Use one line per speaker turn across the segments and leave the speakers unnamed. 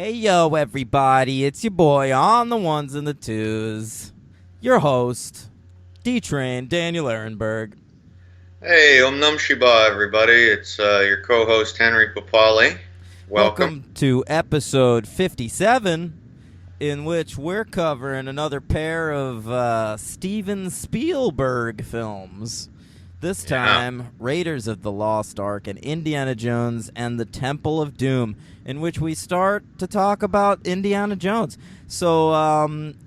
Hey yo everybody, it's your boy on the ones and the twos. Your host, D-Train Daniel Ehrenberg.
Hey, Num Shiba, everybody. It's your co-host Henry Papali. Welcome.
Welcome to episode 57, in which we're covering another pair of Steven Spielberg films. This
Yeah.
time, Raiders of the Lost Ark and Indiana Jones and the Temple of Doom, in which we start to talk about Indiana Jones. So,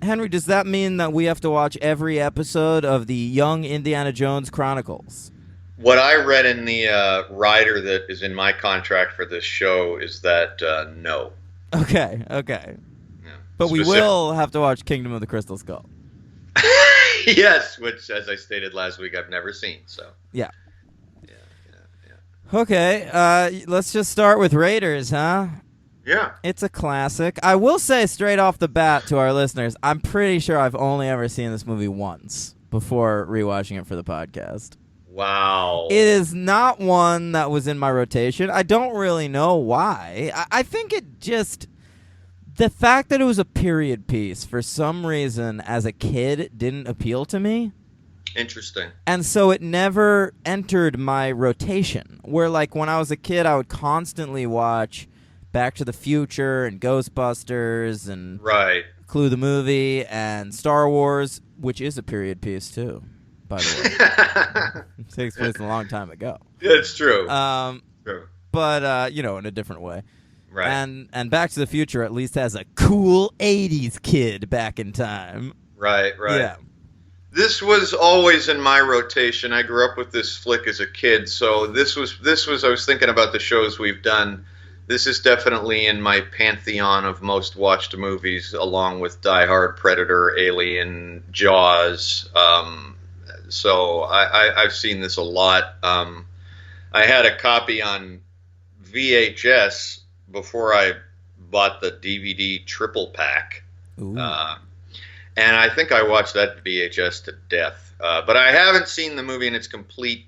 Henry, does that mean that we have to watch every episode of the Young Indiana Jones Chronicles?
What I read in the rider that is in my contract for this show is that no.
Okay.
Yeah.
But we
Specific-
will have to watch Kingdom of the Crystal Skull.
Yes, which, as I stated last week, I've never seen. So.
Yeah.
Yeah.
Okay, let's just start with Raiders, huh?
Yeah.
It's a classic. I will say straight off the bat to our listeners, I'm pretty sure I've only ever seen this movie once before rewatching it for the podcast.
Wow.
It is not one that was in my rotation. I don't really know why. I think it just... The fact that it was a period piece, for some reason, as a kid, didn't appeal to me.
Interesting.
And so it never entered my rotation. Where, like, when I was a kid, I would constantly watch Back to the Future and Ghostbusters and
Right.
Clue the Movie and Star Wars, which is a period piece, too, by the way. It takes place a long time ago.
It's true. True.
But, in a different way.
Right.
And Back to the Future at least has a cool 80s kid back in time.
Right.
Yeah.
This was always in my rotation. I grew up with this flick as a kid, so this was I was thinking about the shows we've done. This is definitely in my pantheon of most watched movies, along with Die Hard, Predator, Alien, Jaws. So I've seen this a lot. I had a copy on VHS before I bought the DVD triple pack.
Ooh.
And I think I watched that VHS to death. But I haven't seen the movie in its completion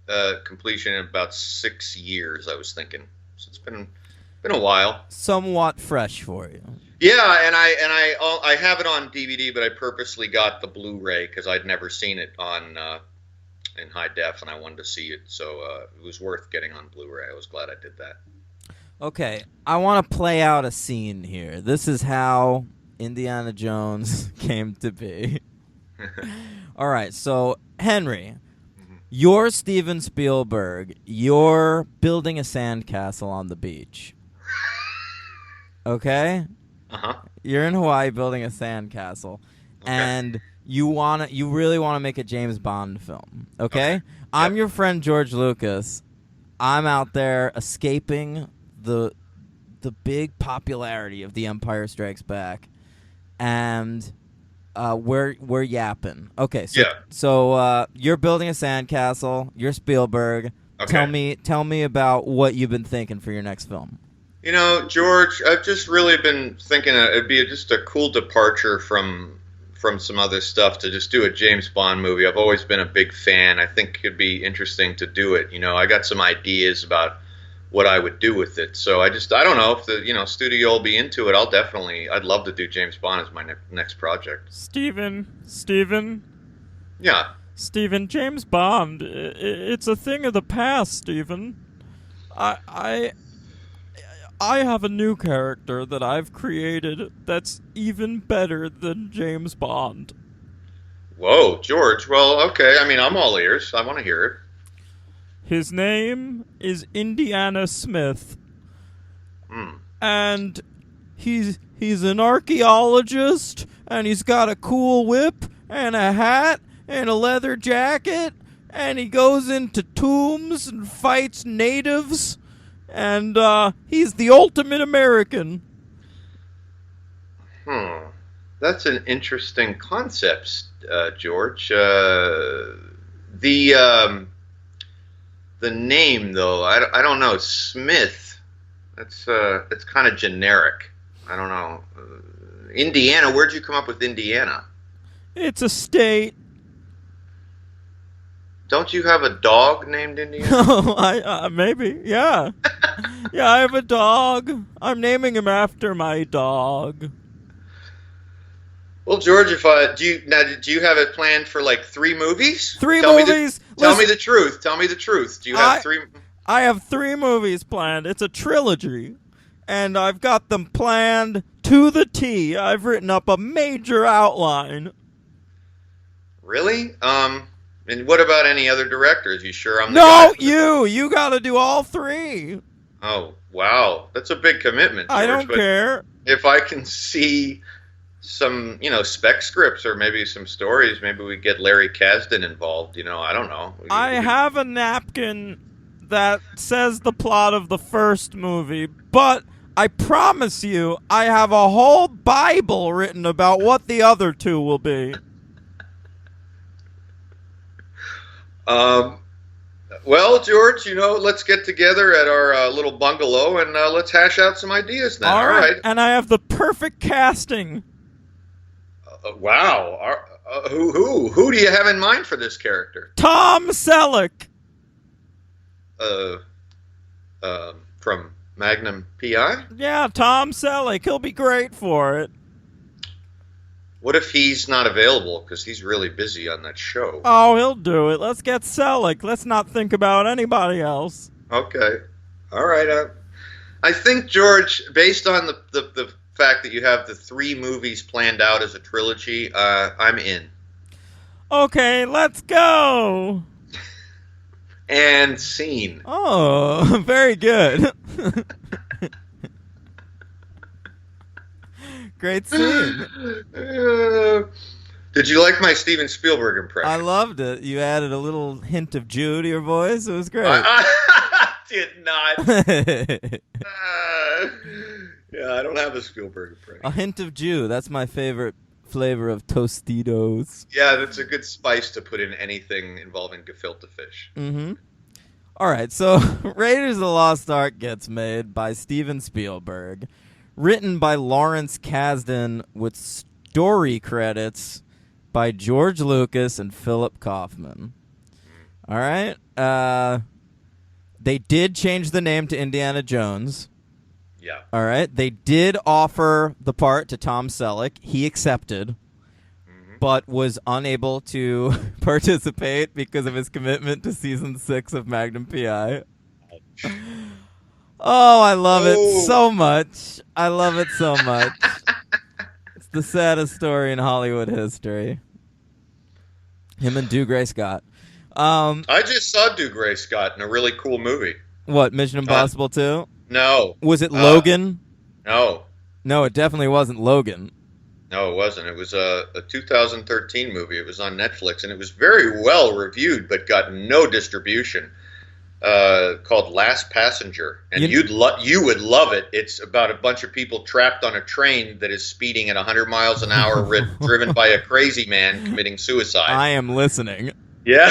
in about 6 years, I was thinking. So it's been a while.
Somewhat fresh for you.
Yeah, and I have it on DVD, but I purposely got the Blu-ray because I'd never seen it on in high def, and I wanted to see it. So it was worth getting on Blu-ray. I was glad I did that.
Okay, I want to play out a scene here. This is how Indiana Jones came to be. All right, so Henry, you're Steven Spielberg. You're building a sandcastle on the beach. Okay?
Uh-huh.
You're in Hawaii building a sandcastle, and you really want to make a James Bond film. Okay? I'm your friend George Lucas. I'm out there escaping the big popularity of The Empire Strikes Back, and we're yapping. Okay, so you're building a sandcastle. You're Spielberg.
Okay.
Tell me about what you've been thinking for your next film.
You know, George, I've just really been thinking it'd be just a cool departure from some other stuff to just do a James Bond movie. I've always been a big fan. I think it'd be interesting to do it. You know, I got some ideas about what I would do with it. So I don't know if the studio will be into it. I'd love to do James Bond as my next project.
Steven.
Yeah.
Steven, James Bond, it's a thing of the past, Steven. I have a new character that I've created that's even better than James Bond.
Whoa, George. Well, okay. I mean, I'm all ears. I want to hear it.
His name is Indiana Smith. And he's an archaeologist, and he's got a cool whip and a hat and a leather jacket, and he goes into tombs and fights natives, and he's the ultimate American.
That's an interesting concept, George. The name, though, I don't know. Smith. That's kind of generic. I don't know. Indiana. Where'd you come up with Indiana?
It's a state.
don't you have a dog named Indiana?
Oh, I maybe, yeah. Yeah, I have a dog. I'm naming him after my dog.
Well, George, if do you have it planned for like 3 movies?
Three
Tell
movies.
Tell me the truth. Tell me the truth. Do you have 3?
I have 3 movies planned. It's a trilogy, and I've got them planned to the T. I've written up a major outline.
Really? And what about any other directors? You sure I'm the
No,
guy?
you got to do all 3.
Oh, wow. That's a big commitment, George.
I don't
but
care.
If I can see some, spec scripts or maybe some stories, maybe we get Larry Kasdan involved, I don't know.
I have a napkin that says the plot of the first movie, but I promise you, I have a whole Bible written about what the other 2 will be.
Well, George, let's get together at our little bungalow and let's hash out some ideas then. All right.
And I have the perfect casting.
Wow. Who do you have in mind for this character?
Tom Selleck.
From Magnum P.I.?
Yeah, Tom Selleck. He'll be great for it.
What if he's not available because he's really busy on that show?
Oh, he'll do it. Let's get Selleck. Let's not think about anybody else.
Okay. All right. I think, George, based on the fact that you have the 3 movies planned out as a trilogy, I'm in.
Okay, let's go.
And scene.
Oh, very good. Great scene.
Did you like my Steven Spielberg impression?
I loved it. You added a little hint of Jew to your voice. It was great.
I did not. Yeah, I don't have a Spielberg impression.
A hint of Jew. That's my favorite flavor of Tostitos.
Yeah, that's a good spice to put in anything involving gefilte fish.
Mm-hmm. All right, so Raiders of the Lost Ark gets made by Steven Spielberg, written by Lawrence Kasdan with story credits by George Lucas and Philip Kaufman. All right. They did change the name to Indiana Jones.
Yeah.
All right. They did offer the part to Tom Selleck. He accepted, but was unable to participate because of his commitment to season 6 of Magnum P.I. Oh, I love it so much. I love it so much. It's the saddest story in Hollywood history. Him and Dougray Scott.
I just saw Dougray Scott in a really cool movie.
What, Mission Impossible 2?
No.
Was it Logan?
No.
No, it definitely wasn't Logan.
No, it wasn't. It was a 2013 movie. It was on Netflix, and it was very well reviewed, but got no distribution. Called Last Passenger, and you would love it. It's about a bunch of people trapped on a train that is speeding at 100 miles an hour, driven by a crazy man committing suicide.
I am listening.
Yeah,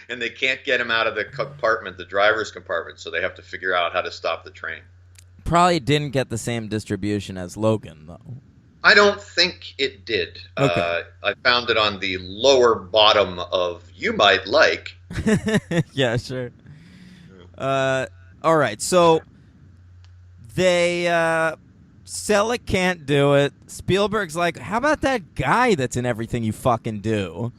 and they can't get him out of the compartment, the driver's compartment, so they have to figure out how to stop the train.
Probably didn't get the same distribution as Logan, though.
I don't think it did.
Okay.
I found it on the lower bottom of You Might Like.
Yeah, sure. All right, so they Selleck can't do it. Spielberg's like, how about that guy that's in everything you fucking do?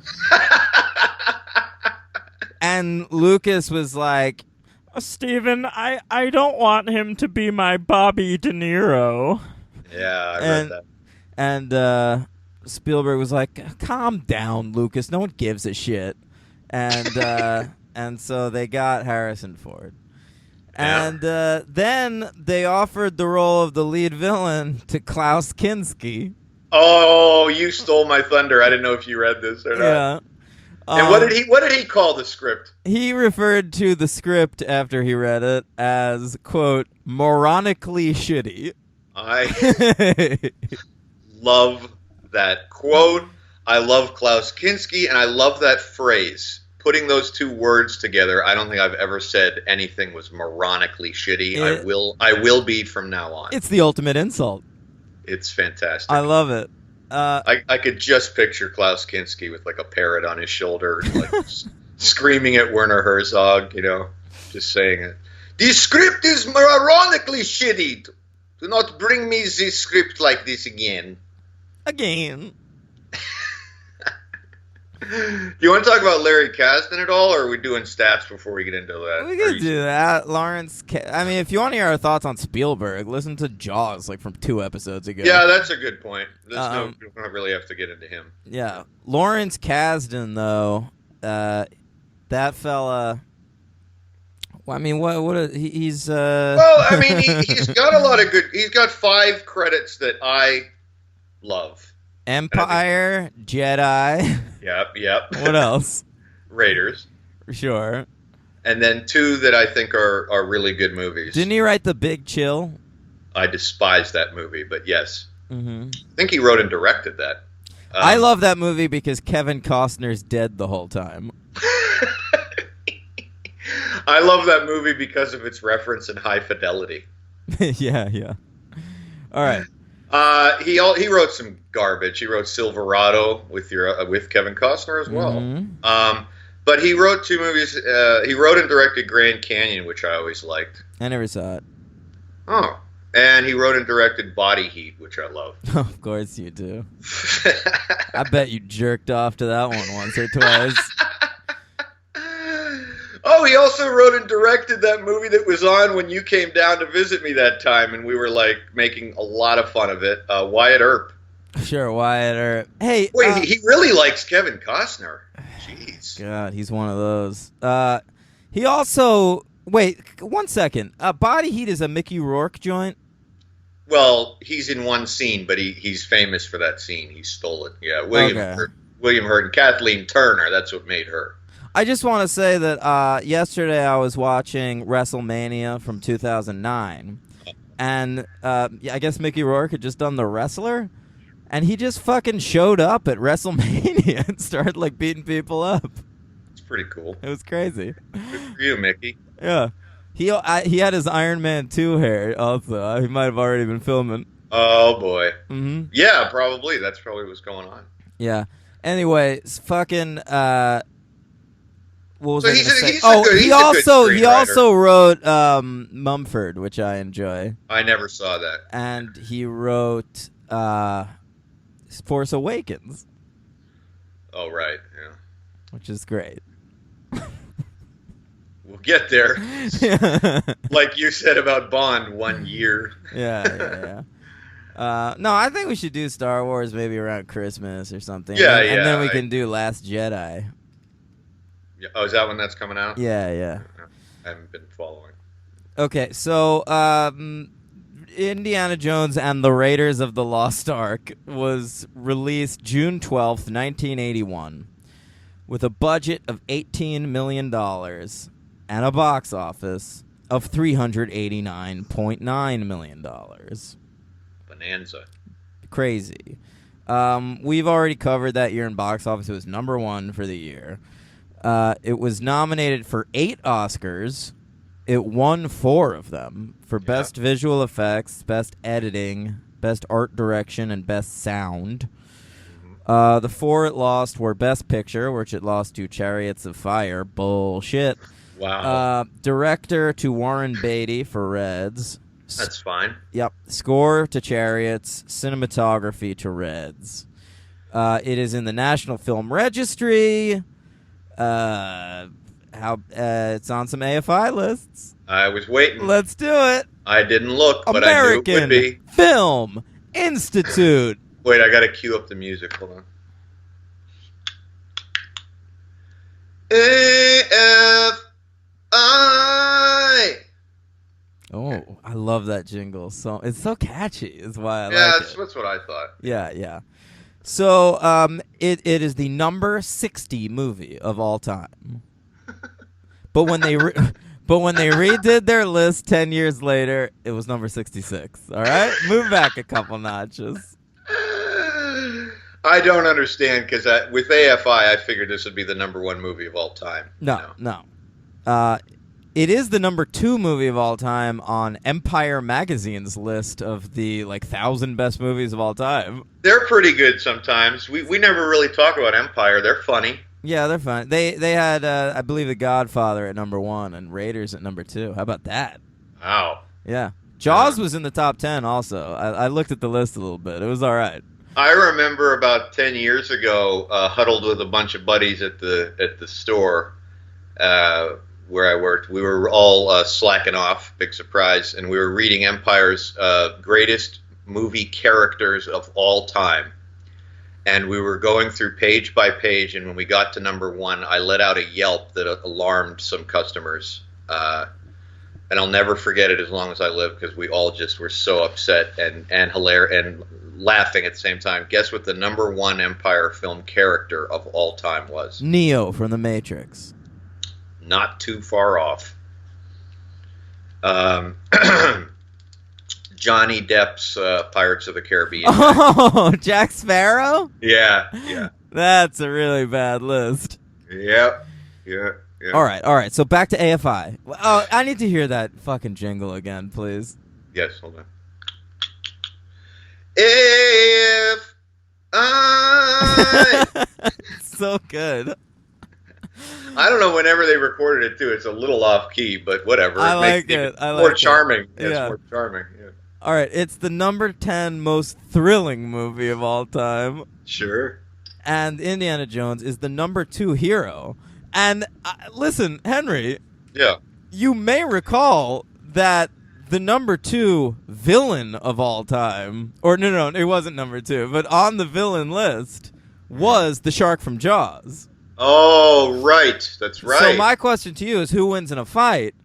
And Lucas was like, Steven, I don't want him to be my Bobby De Niro.
Yeah, I read that.
And Spielberg was like, calm down, Lucas. No one gives a shit. And and so they got Harrison Ford.
Yeah.
And then they offered the role of the lead villain to Klaus Kinski.
Oh, you stole my thunder. I didn't know if you read this or not.
Yeah.
And what did he call the script?
He referred to the script after he read it as, quote, moronically shitty.
I love that quote. I love Klaus Kinski, and I love that phrase. Putting those two words together, I don't think I've ever said anything was moronically shitty. I will be from now on.
It's the ultimate insult.
It's fantastic.
I love it.
I could just picture Klaus Kinski with like a parrot on his shoulder, like screaming at Werner Herzog, just saying it. This script is moronically shitty. Do not bring me this script like this again.
Again.
Do you want to talk about Larry Kasdan at all, or are we doing stats before we get into that?
We could do that. I mean, if you want to hear our thoughts on Spielberg, listen to Jaws, like from 2 episodes ago.
Yeah, that's a good point. You don't really have to get into him.
Yeah. Lawrence Kasdan, though, that fella... Well, I mean, he's...
Well, I mean, he's got a lot of good... He's got 5 credits that I love.
Empire, Jedi.
Yep.
What else?
Raiders.
Sure.
And then 2 that I think are really good movies.
Didn't he write The Big Chill?
I despise that movie, but yes.
Mm-hmm.
I think he wrote and directed that.
I love that movie because Kevin Costner's dead the whole time.
I love that movie because of its reference in High Fidelity.
Yeah. All right.
He wrote some garbage. He wrote Silverado with Kevin Costner as well.
Mm-hmm.
But he wrote 2 movies. He wrote and directed Grand Canyon, which I always liked.
I never saw it.
Oh. And he wrote and directed Body Heat, which I love.
Of course you do. I bet you jerked off to that one once or twice.
Oh, he also wrote and directed that movie that was on when you came down to visit me that time, and we were like making a lot of fun of it. Wyatt Earp.
Sure, Wyatt Earp. Hey,
wait, he really likes Kevin Costner. Jeez.
God, he's one of those. He also wait 1 second. Body Heat is a Mickey Rourke joint.
Well, he's in one scene, but he's famous for that scene. He stole it. Yeah, William Hurt and Kathleen Turner. That's what made her.
I just want to say that yesterday I was watching WrestleMania from 2009, and I guess Mickey Rourke had just done The Wrestler, and he just fucking showed up at WrestleMania and started like beating people up.
It's pretty cool.
It was crazy.
Good for you, Mickey.
Yeah, he had his Iron Man 2 hair also. He might have already been filming.
Oh boy.
Mm-hmm.
Yeah, probably. That's probably what's going on.
Yeah. Anyway, fucking. What was
So
I
he's
gonna
a-
say?
he's a good- he's a good
he
screenwriter.
also wrote Mumford, which I enjoy,
I never saw that.
and he wrote Force Awakens,
Oh, right. Yeah.
which is great.
We'll get there. Like you said about Bond, 1 year.
Yeah. No, I think we should do Star Wars maybe around Christmas or something.
Yeah,
and then we
I-
can do Last Jedi.
Yeah. Oh, is that when that's coming out?
Yeah.
I haven't been following.
Okay, so Indiana Jones and the Raiders of the Lost Ark was released June 12th, 1981, with a budget of $18 million and a box office of $389.9 million.
Bonanza.
Crazy. We've already covered that year in box office. It was number 1 for the year. It was nominated for 8 Oscars. It won 4 of them for Best Visual Effects, Best Editing, Best Art Direction, and Best Sound. The 4 it lost were Best Picture, which it lost to Chariots of Fire. Bullshit.
Wow.
Director to Warren Beatty for Reds.
That's fine.
Yep. Score to Chariots. Cinematography to Reds. It is in the National Film Registry. It's on some AFI lists.
I was waiting.
Let's do it.
I didn't look, but
American
I knew it would be.
Film Institute.
Wait, I gotta cue up the music. Hold on. AFI.
Oh, I love that jingle. So it's so catchy. Is why I
Yeah,
like it.
that's what I thought.
Yeah. So it is the number 60 movie of all time. But when they redid their list 10 years later, it was number 66. All right, move back a couple notches.
I don't understand because with AFI, I figured this would be the number 1 movie of all time.
No. It is the number 2 movie of all time on Empire Magazine's list of the 1,000 best movies of all time.
They're pretty good sometimes. We never really talk about Empire. They're funny.
Yeah, they're fun. They had I believe The Godfather at number 1 and Raiders at number 2. How about that?
Wow.
Yeah. Jaws was in the top 10 also. I looked at the list a little bit. It was all right.
I remember about 10 years ago, huddled with a bunch of buddies at the store where I worked. We were all slacking off, big surprise, and we were reading Empire's greatest movie characters of all time. And we were going through page by page, and when we got to number 1, I let out a yelp that alarmed some customers. And I'll never forget it as long as I live, because we all just were so upset and hilarious and laughing at the same time. Guess what the number 1 Empire film character of all time was?
Neo from The Matrix.
Not too far off. Johnny Depp's Pirates of the Caribbean.
Oh, Jack Sparrow?
Yeah.
That's a really bad list.
Yeah.
All right. So back to AFI. Oh, I need to hear that fucking jingle again, please.
Yes, hold on. If I...
So good.
I don't know whenever they recorded it, too. It's a little off-key, but whatever.
I like
makes
it. I
more
like
charming.
it.
Yeah,
Yeah.
it's more charming. Yeah.
All right, it's the number 10 most thrilling movie of all time.
Sure.
And Indiana Jones is the number 2 hero. And listen, Henry.
Yeah.
You may recall that the number 2 villain of all time, or no, it wasn't number 2, but on the villain list was the shark from Jaws.
Oh, right. That's right.
So my question to you is, who wins in a fight?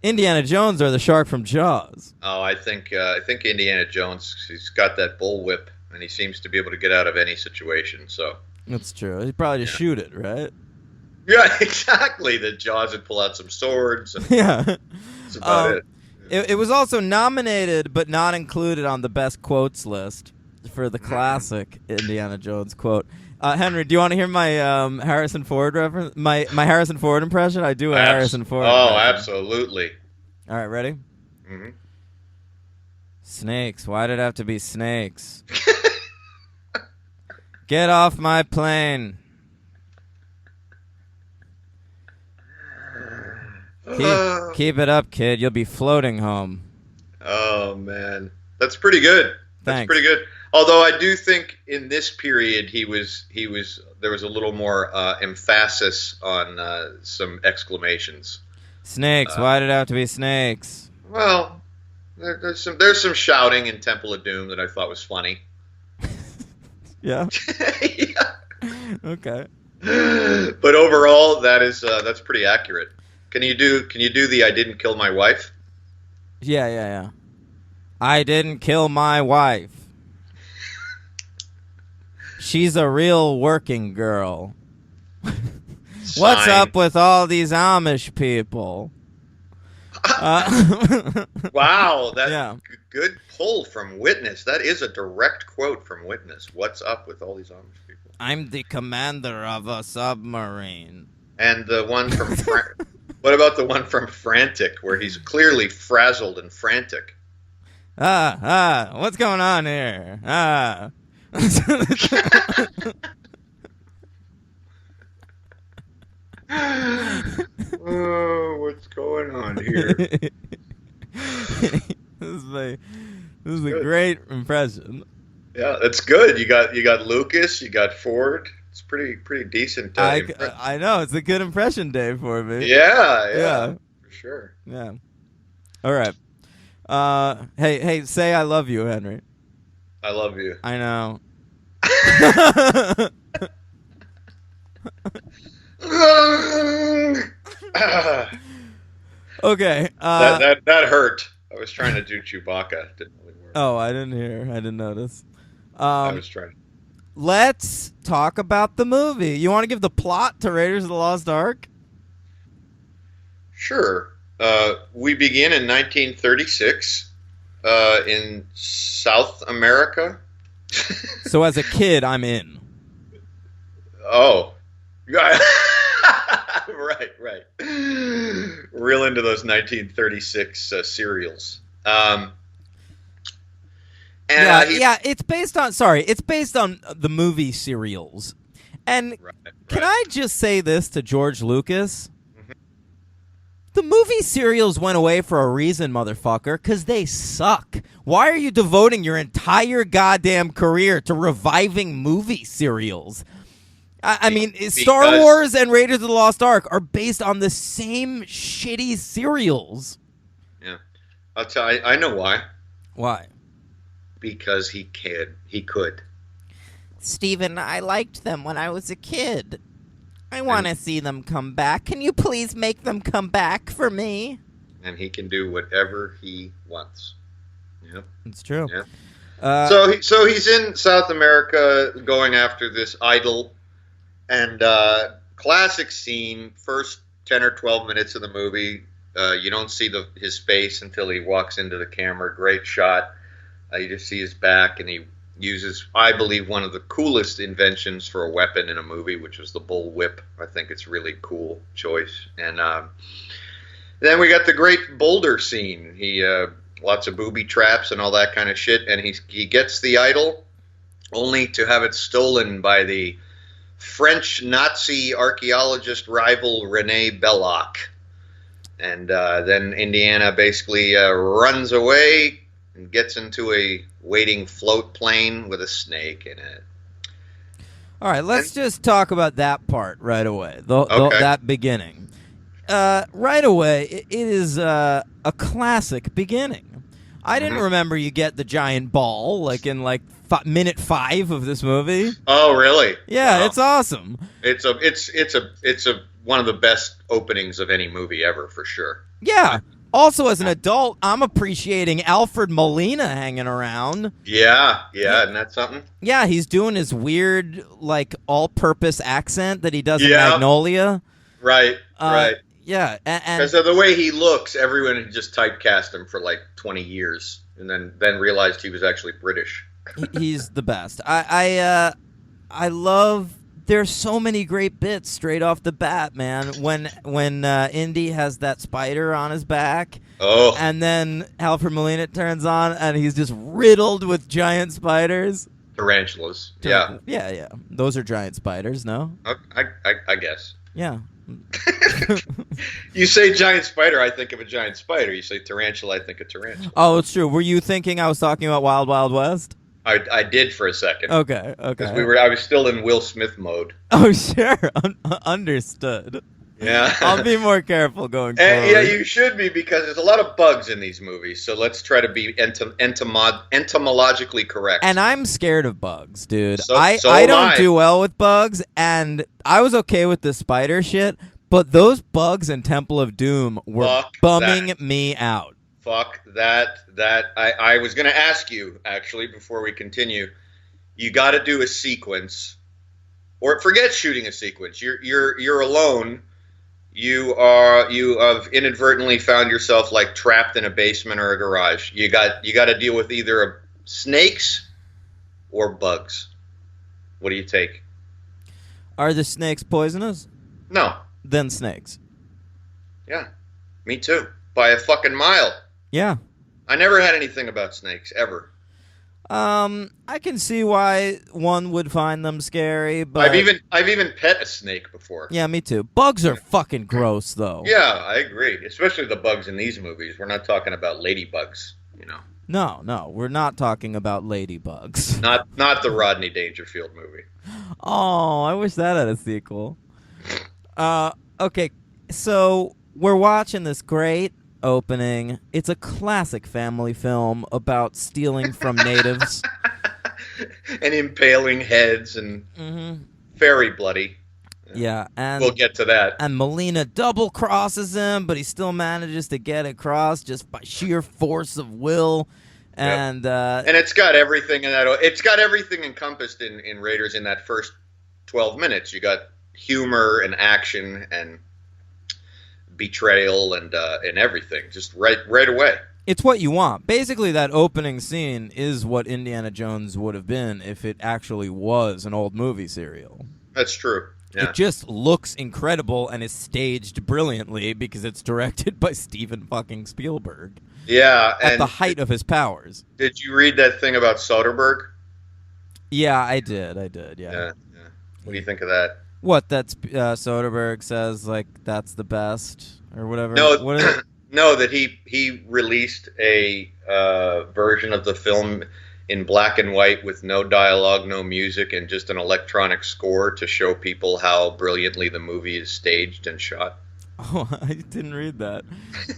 Indiana Jones or the shark from Jaws?
Oh, I think Indiana Jones, he's got that bullwhip, and he seems to be able to get out of any situation. So
That's true. He'd probably just shoot it, right?
yeah, exactly. The Jaws would pull out some swords. And
Yeah.
that's about it.
It was also nominated but not included on the best quotes list for the classic Indiana Jones quote. Henry, do you want to hear my Harrison Ford reference? My Harrison Ford impression? I do a Harrison Ford impression.
Absolutely.
All right, ready?
Mm-hmm.
Snakes. Why did it have to be snakes? Get off my plane. Keep it up, kid. You'll be floating home.
Oh, man. That's pretty good. That's
Thanks.
pretty good. Although I do think in this period there was a little more emphasis on some exclamations.
Snakes. Why did it have to be snakes?
Well, there's some shouting in Temple of Doom that I thought was funny.
Yeah.
Yeah.
Okay.
But overall, that's pretty accurate. Can you do the I didn't kill my wife?
Yeah. I didn't kill my wife. She's a real working girl. What's
Sign.
up with all these Amish people?
Wow, that
Yeah.
good pull from Witness. That is a direct quote from Witness. What's up with all these Amish people?
I'm the commander of a submarine.
And the one from what about the one from Frantic, where he's clearly frazzled and frantic?
What's going on here?
Oh, what's going on here?
This is a great impression.
Yeah, that's good. You got Lucas, you got Ford. It's pretty decent.
I know, it's a good impression day for me.
Yeah, for sure.
Yeah. All right. Hey, say I love you, Henry.
I love you.
I know. Okay.
That hurt. I was trying to do Chewbacca. It didn't really work.
Oh, I didn't hear. I didn't notice.
I was trying.
Let's talk about the movie. You want to give the plot to Raiders of the Lost Ark?
Sure. We begin in 1936 in South America.
So as a kid, I'm in.
Oh. Right. real into those 1936 serials.
It's based on the movie serials. And can I just say this to George Lucas?
Mm-hmm.
The movie serials went away for a reason, motherfucker, because they suck. Why are you devoting your entire goddamn career to reviving movie serials? I mean, Star Wars and Raiders of the Lost Ark are based on the same shitty serials.
Yeah. I'll tell you, I know why.
Why?
Because he could.
Steven, I liked them when I was a kid. I want to see them come back. Can you please make them come back for me?
And he can do whatever he wants. Yep.
It's true.
Yeah. So he's in South America going after this idol. And classic scene, first 10 or 12 minutes of the movie, you don't see his face until he walks into the camera. Great shot. You just see his back, and he uses, I believe, one of the coolest inventions for a weapon in a movie, which was the bull whip. I think it's a really cool choice. And then we got the great boulder scene. He lots of booby traps and all that kind of shit, and he gets the idol only to have it stolen by the French Nazi archaeologist rival René Belloc. And then Indiana basically runs away and gets into a waiting float plane with a snake in it.
All right, let's just talk about that part right away, that beginning. Right away, it is a classic beginning. I didn't remember you get the giant ball like in minute 5 of this movie.
Oh, really?
Yeah,
wow.
It's awesome.
It's a one of the best openings of any movie ever, for sure.
Yeah. Also, as an adult, I'm appreciating Alfred Molina hanging around.
Yeah, isn't that something?
Yeah, he's doing his weird, all-purpose accent that he does in Magnolia.
Right.
Yeah, and
because of the way he looks, everyone had just typecast him for 20 years, and then realized he was actually British.
He's the best. I love. There's so many great bits straight off the bat, man. When Indy has that spider on his back, and then Alfred Molina turns on, and he's just riddled with giant spiders.
Tarantulas.
Yeah. Those are giant spiders, no?
I guess.
Yeah.
You say giant spider, I think of a giant spider. You say tarantula, I think of tarantula.
Oh, it's true. Were you thinking I was talking about Wild Wild West?
I did for a second.
Okay.
Because I was still in Will Smith mode.
Oh, sure. Understood.
Yeah.
I'll be more careful going forward.
Yeah, you should be, because there's a lot of bugs in these movies. So let's try to be entomologically correct.
And I'm scared of bugs, dude.
So
I don't do well with bugs, and I was okay with the spider shit, but those bugs in Temple of Doom were bumming me out.
Fuck that. I was going to ask you, actually, before we continue. You got to do a sequence, or forget shooting a sequence. You're alone. You have inadvertently found yourself trapped in a basement or a garage. You got to deal with either snakes or bugs. What do you take?
Are the snakes poisonous?
No.
Then snakes.
Yeah, me too. By a fucking mile.
Yeah.
I never had anything about snakes, ever.
I can see why one would find them scary, but
I've even pet a snake before.
Yeah, me too. Bugs are fucking gross, though.
Yeah, I agree. Especially the bugs in these movies. We're not talking about ladybugs,
No, we're not talking about ladybugs.
Not the Rodney Dangerfield movie.
Oh, I wish that had a sequel. Okay, so we're watching this great opening. It's a classic family film about stealing from natives.
And impaling heads and very bloody.
Yeah, and
we'll get to that.
And Molina double crosses him, but he still manages to get across just by sheer force of will. And
and it's got everything in that. It's got everything encompassed in Raiders in that first 12 minutes. You got humor and action and betrayal and everything just right away.
It's what you want. Basically, that opening scene is what Indiana Jones would have been if it actually was an old movie serial.
That's true. Yeah.
It just looks incredible and is staged brilliantly because it's directed by Steven fucking Spielberg
Yeah,
at
and
the height of his powers.
did you read that thing about Soderbergh?
Yeah, I did. Yeah.
Yeah. What do you think of that?
What? That's Soderbergh says like that's the best or whatever.
No,
What is it?
no, that he released a version of the film in black and white with no dialogue, no music, and just an electronic score to show people how brilliantly the movie is staged and shot.
Oh, I didn't read that.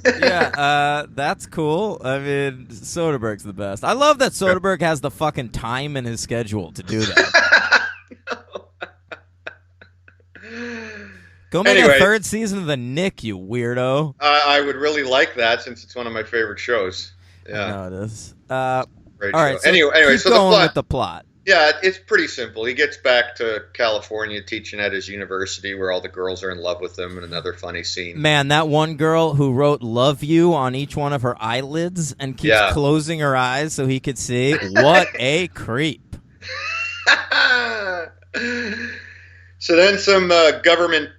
Yeah, that's cool. I mean, Soderbergh's the best. I love that Soderbergh has the fucking time in his schedule to do that. Go make
Anyway.
a third season of The Nick, you weirdo.
I would really like that since it's one of my favorite shows. Yeah,
No, it is.
great
All
show.
right. So
Anyway,
keep
so the
going
plot.
with the plot.
Yeah, it's pretty simple. He gets back to California teaching at his university where all the girls are in love with him, and another funny scene.
Man, that one girl who wrote "Love You" on each one of her eyelids and keeps
Yeah.
closing her eyes so he could see. What a creep!
So then some government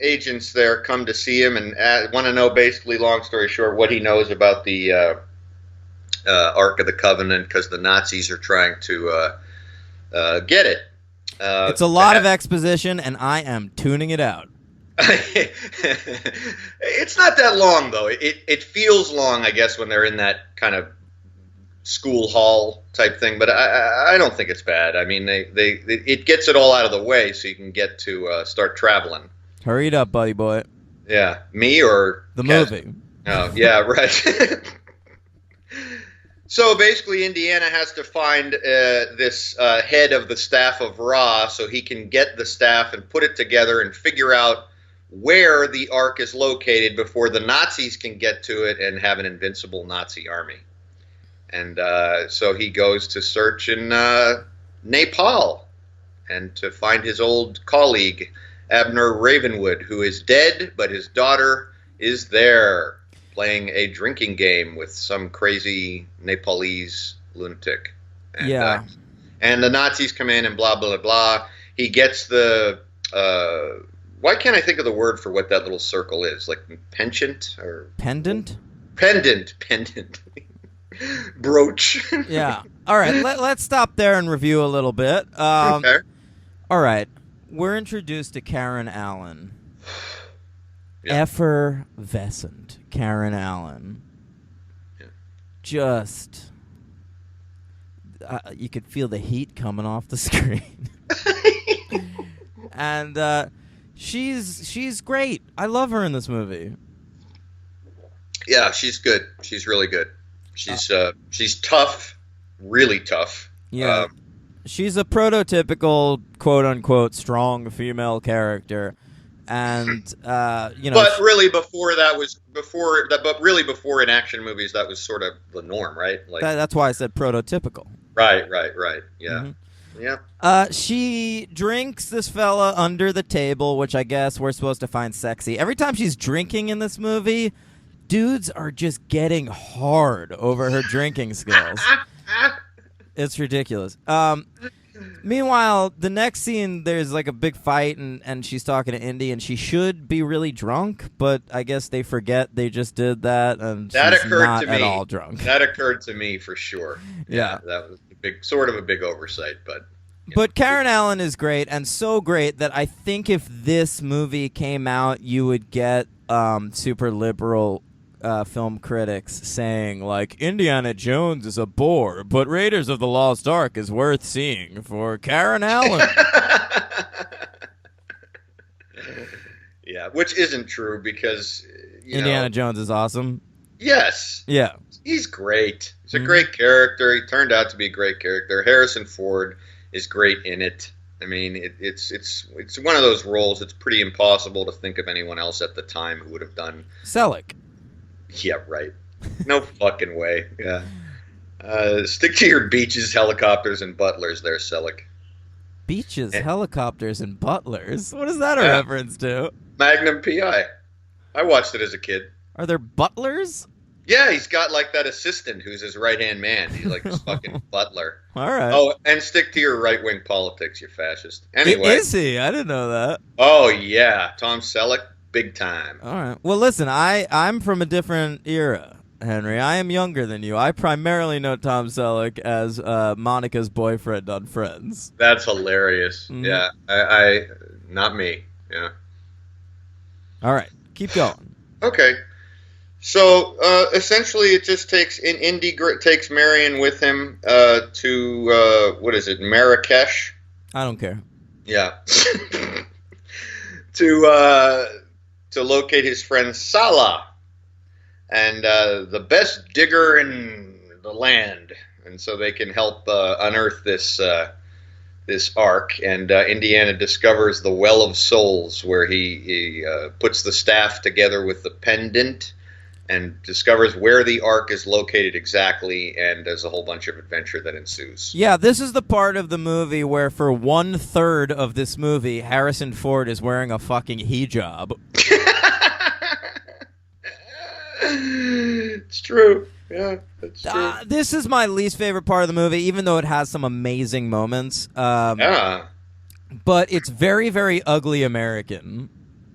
agents there come to see him and want to know, basically, long story short, what he knows about the Ark of the Covenant because the Nazis are trying to get it.
It's a lot of exposition, and I am tuning it out.
It's not that long, though. It feels long, I guess, when they're in that kind of school hall type thing, but I don't think it's bad. I mean, it gets it all out of the way so you can get to start traveling.
Hurry it up, buddy boy.
Yeah, me or
The
Kat?
movie.
Oh, yeah, right. So basically, Indiana has to find this head of the staff of Ra so he can get the staff and put it together and figure out where the Ark is located before the Nazis can get to it and have an invincible Nazi army. And so he goes to search in Nepal and to find his old colleague, Abner Ravenwood, who is dead, but his daughter is there, playing a drinking game with some crazy Nepalese lunatic. And,
Yeah.
And the Nazis come in and blah, blah, blah. He gets the... why can't I think of the word for what that little circle is? Like penchant? Or
Pendant?
Pendant. Brooch.
Yeah. All right, let's stop there and review a little bit.
Okay.
All right. We're introduced to Karen Allen.
Yeah.
Effervescent Karen Allen.
Yeah.
Just... you could feel the heat coming off the screen. And she's great. I love her in this movie.
Yeah, she's good. She's really good. She's tough, really tough.
Yeah. She's a prototypical quote-unquote strong female character. And
But really, before in action movies, that was sort of the norm, right? Like,
that's why I said prototypical.
right. Yeah,
Mhm.
yeah.
She drinks this fella under the table, which I guess we're supposed to find sexy. Every time she's drinking in this movie, dudes are just getting hard over her drinking skills. It's ridiculous. Meanwhile, the next scene, there's like a big fight, and she's talking to Indy, and she should be really drunk, but I guess they forget they just did that, and
That
she's
occurred
not
to
at
me.
all drunk.
That occurred to me for sure.
Yeah.
That was sort of a big oversight, but.
But Karen Allen is great, and so great that I think if this movie came out, you would get super liberal film critics saying, like, Indiana Jones is a bore, but Raiders of the Lost Ark is worth seeing for Karen Allen.
Yeah, which isn't true because
Indiana Jones is awesome.
Yes,
Yeah.
he's great. He's a
Mhm.
great character. He turned out to be a great character. Harrison Ford is great in it. I mean, it's one of those roles. It's pretty impossible to think of anyone else at the time who would have done.
Selleck.
Yeah, right. No fucking way. Yeah. Stick to your beaches, helicopters, and butlers there, Selleck.
Beaches,
Yeah.
helicopters, and butlers. What is that a
Yeah.
reference to?
Magnum P.I. I watched it as a kid.
Are there butlers?
Yeah, he's got like that assistant who's his right-hand man. He's like his fucking butler.
All right.
Oh, and stick to your right-wing politics, you fascist. Anyway.
Is he? I didn't know that.
Oh, yeah. Tom Selleck, big time.
All right. Well, listen, I'm from a different era, Henry. I am younger than you. I primarily know Tom Selleck as Monica's boyfriend on Friends.
That's hilarious.
Mhm.
Yeah. I not me. Yeah.
All right. Keep going.
Okay. So essentially, it just takes Indy takes Marion with him to what is it, Marrakesh?
I don't care.
Yeah. to locate his friend Salah, and the best digger in the land, and so they can help unearth this ark. And Indiana discovers the Well of Souls, where he puts the staff together with the pendant, and discovers where the ark is located exactly, and there's a whole bunch of adventure that ensues.
Yeah, this is the part of the movie where for 1/3 of this movie, Harrison Ford is wearing a fucking hijab.
It's true. Yeah, that's true.
This is my least favorite part of the movie, even though it has some amazing moments.
Yeah.
But it's very, very ugly American.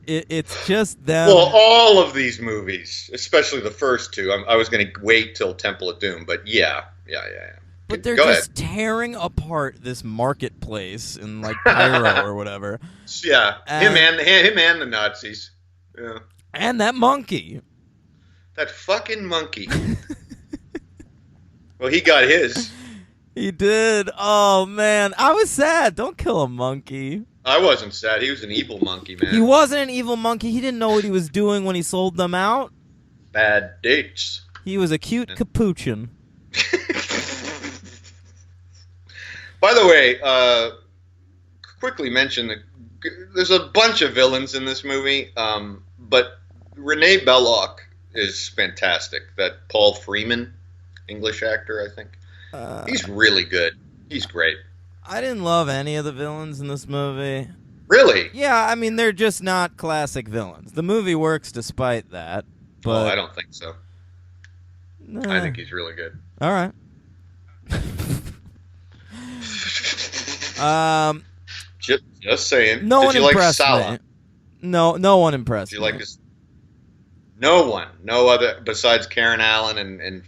It's just them.
Well, all of these movies, especially the first two. I was going to wait till Temple of Doom, but yeah.
But they're
Go
just
ahead.
tearing apart this marketplace in like Cairo or whatever.
Yeah, him and the Nazis. Yeah,
And that monkey.
that fucking monkey. Well, he got his.
He did. Oh, man. I was sad. Don't kill a monkey.
I wasn't sad. He was an evil monkey, man.
He wasn't an evil monkey. He didn't know what he was doing when he sold them out.
Bad dates.
He was a cute capuchin.
By the way, quickly mention that there's a bunch of villains in this movie, but Renee Belloc is fantastic. That Paul Freeman, English actor, I think. He's really good. He's great.
I didn't love any of the villains in this movie.
Really?
Yeah, I mean, they're just not classic villains. The movie works despite that. But
I don't think so. I think he's really good.
All right.
Just saying.
No
Did
one
you like
impressed
Salah?
me. No one impressed
Did you
me.
like his? No one. No other besides Karen Allen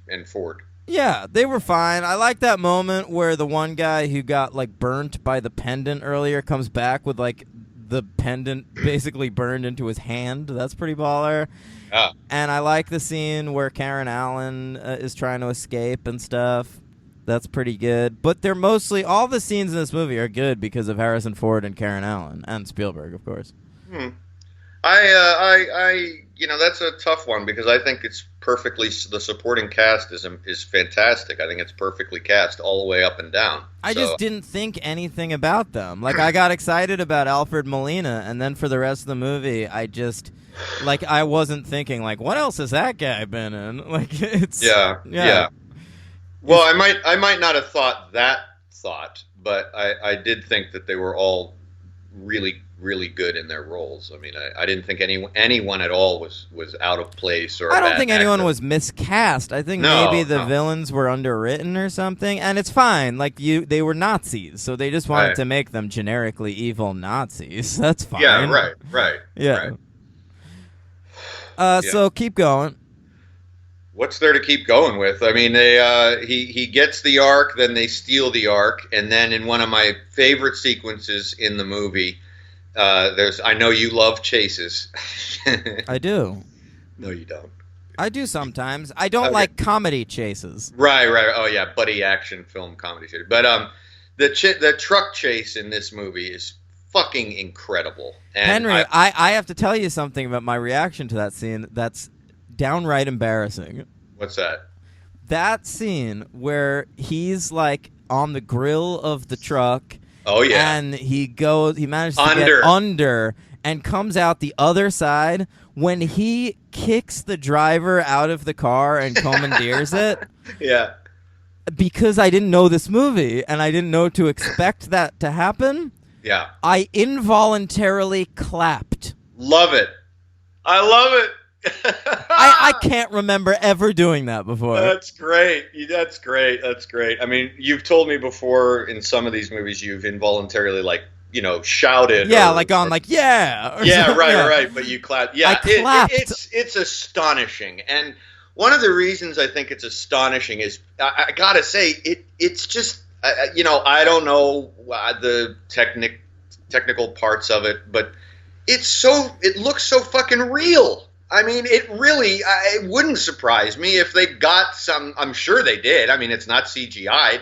and Ford.
Yeah, they were fine. I like that moment where the one guy who got like burnt by the pendant earlier comes back with like the pendant basically burned into his hand. That's pretty baller.
Yeah.
And I like the scene where Karen Allen is trying to escape and stuff. That's pretty good. But they're mostly all the scenes in this movie are good because of Harrison Ford and Karen Allen and Spielberg, of course.
That's a tough one because I think it's perfectly. The supporting cast is fantastic. I think it's perfectly cast all the way up and down.
I just didn't think anything about them. Like, I got excited about Alfred Molina, and then for the rest of the movie, I wasn't thinking, like, what else has that guy been in? Like, it's...
Yeah. Well, I might not have thought that thought, but I did think that they were all really, really good in their roles. I mean, I didn't think anyone at all was out of place or.
I don't think anyone
actor.
was miscast. I think maybe the villains were underwritten or something, and it's fine. Like they were Nazis, so they just wanted to make them generically evil Nazis. That's fine.
Yeah, right.
Yeah.
Right.
So keep going.
What's there to keep going with? I mean, he gets the Ark, then they steal the Ark, and then in one of my favorite sequences in the movie, I know you love chases.
I do.
No, you don't.
I do sometimes. I don't like comedy chases.
Right. Oh, yeah, buddy action film comedy chase. But the truck chase in this movie is fucking incredible. And
Henry, I have to tell you something about my reaction to that scene that's downright embarrassing.
What's that?
That scene where he's like on the grill of the truck.
Oh yeah.
And he manages to get under and comes out the other side when he kicks the driver out of the car and commandeers it.
Yeah.
Because I didn't know this movie and I didn't know to expect that to happen.
Yeah.
I involuntarily clapped.
Love it. I love it.
I can't remember ever doing that before.
That's great. That's great. That's great. I mean, you've told me before in some of these movies you've involuntarily shouted.
Yeah,
or,
like on
or,
like yeah. Or
yeah,
something.
right,
Yeah.
right. But you clapped. Yeah,
I clapped.
it's astonishing. And one of the reasons I think it's astonishing is I gotta say it's just I don't know the technical parts of it, but it looks so fucking real. I mean, it wouldn't surprise me if they got some. I'm sure they did. I mean, it's not CGI'd.